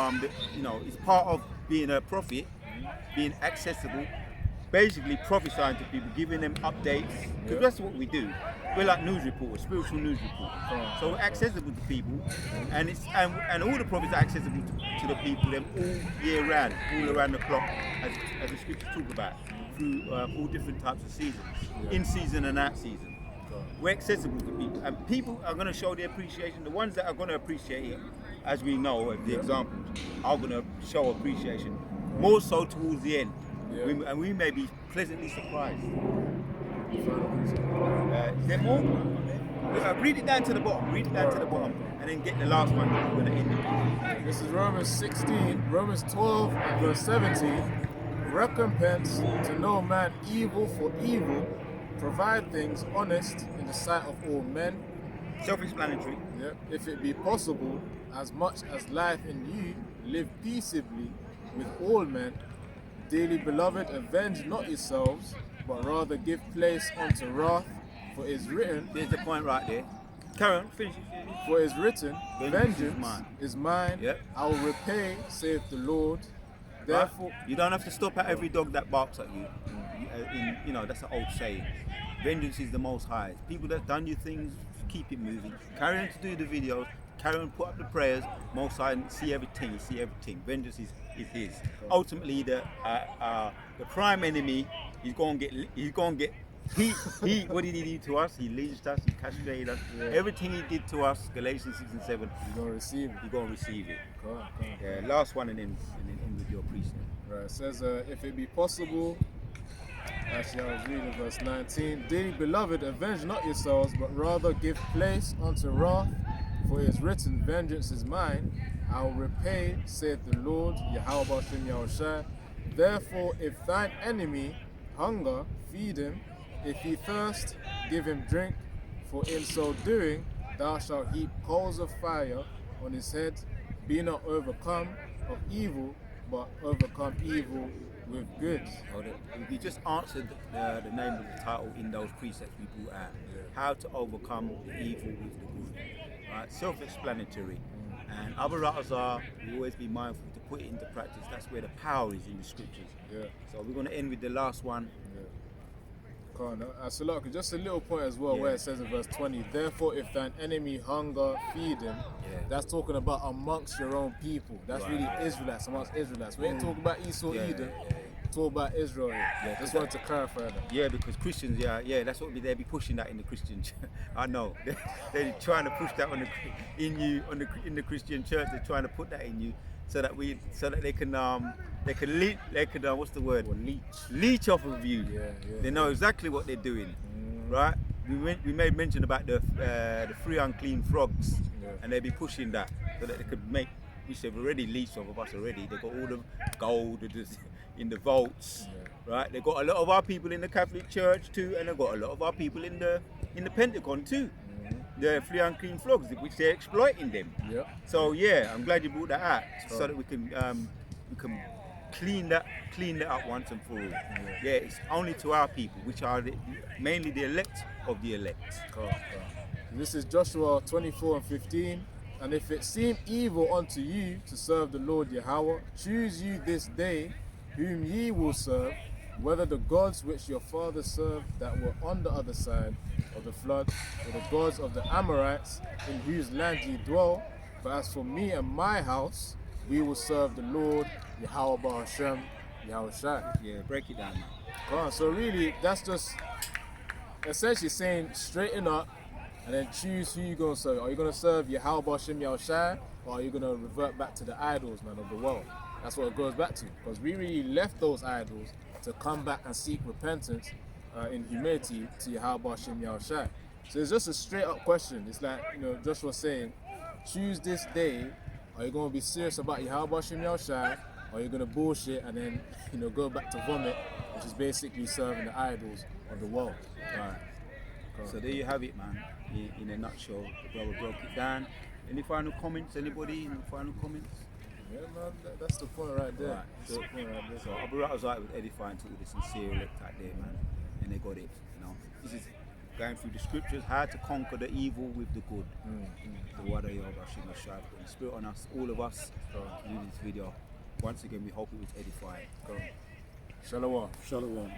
it's part of being a prophet, being accessible basically prophesying to people, giving them updates, because that's what we do. We're like news reporters, spiritual news reporters. So we're accessible to people, and and all the prophets are accessible to the people, them all year round, all around the clock, as the scriptures talk about, through all different types of seasons, in season and out season. We're accessible to people, and people are going to show their appreciation. The ones that are going to appreciate it, as we know, as the examples, are going to show appreciation more so towards the end. And we may be pleasantly surprised. Is there more? Read it down to the bottom. Read it down to the bottom, and then get the last one. We're going to end it. This is Romans 16, Romans 12, and verse 17. Recompense to no man evil for evil. Provide things honest in the sight of all men. Self-explanatory. If it be possible, as much as life in you, live peaceably with all men. Dearly beloved, avenge not yourselves, but rather give place unto wrath, for it is written. There's the point right there. Carry on, finish it. For it is written, vengeance is mine, Yep. I will repay, saith the Lord. Therefore, Right? You don't have to stop at every dog that barks at you. You know, that's an old saying. Vengeance is the Most High. People that done you things, keep it moving. Carry on to do the videos. Carry on, put up the prayers. Most High, see everything. Vengeance is his. Ultimately, the prime enemy, he's going to get. He what did he do to us? He lynched us. He castrated us. Everything he did to us, Galatians 6 and 7. you're going to receive it. You're going to receive it. Come on. Yeah, last one and then end with your precept. Right, it says, if it be possible, actually I was reading verse 19, dearly beloved, avenge not yourselves, but rather give place unto wrath, for it is written, vengeance is mine, I will repay, saith the Lord, Yahweh Bashem Yahushua. Therefore, if thine enemy hunger, feed him, if he thirst, give him drink, for in so doing, thou shalt heap coals of fire on his head. Be not overcome of evil, but overcome evil with good. We just answered the name of the title in those precepts we brought out. How to overcome the evil with the good. Right? Self-explanatory. And Abu Ratazar, we always be mindful to put it into practice. That's where the power is in the scriptures. So we're going to end with the last one. So look, just a little point as well, where it says in verse 20, therefore if thine enemy hunger, feed him. That's talking about amongst your own people. That's really Israelites, amongst Israelites. We ain't talking about Esau Edom, talk about Israel here. Just wanted to clarify that. Yeah, because Christians, that's what they be pushing that in the Christian church. I know. They're trying to push that in the Christian church. They're trying to put that in you so that they can what's the word? Leech off of you. They know exactly what they're doing, right? We made mention about the three unclean frogs, and they be pushing that so that they could make, which they've already leached off of us already. They got all the gold in the vaults, right? They got a lot of our people in the Catholic Church too, and they got a lot of our people in the Pentagon too. The three unclean frogs, which they're exploiting them. So I'm glad you brought that out, so that we can clean that up once and for all. It's only to our people, which are mainly the elect of the elect. This is Joshua 24 and 15. And if it seem evil unto you to serve the Lord Yahweh, choose you this day whom ye will serve, whether the gods which your fathers served that were on the other side of the flood, or the gods of the Amorites in whose land ye dwell. But as for me and my house, we will serve the Lord Yahweh Bahashem Yahushua. Break it down now. So really, that's just essentially saying straighten up and then choose who you're going to serve. Are you going to serve Yahweh Bahashem Yahushua, or are you going to revert back to the idols, man, of the world? That's what it goes back to, because we really left those idols to come back and seek repentance in humility to Yahweh Bashem Yahushua. So it's just a straight up question. It's like, Joshua saying, choose this day. Are you going to be serious about Yahweh Bashem Yahushua, or are you going to bullshit and then go back to vomit, which is basically serving the idols of the world? So there you have it, man. In a nutshell, the brother broke it down. Any final comments? Anybody? Any final comments? Yeah, man, that's the point right there. So Abu Ratazar was edifying to the sincere elect out there, man, and they got it. This is going through the scriptures, how to conquer the evil with the good. The word of Yahweh Hashem Yahshua, put the spirit on us, all of us, to do this video. Once again, we hope it was edifying. Shalom. Shalom.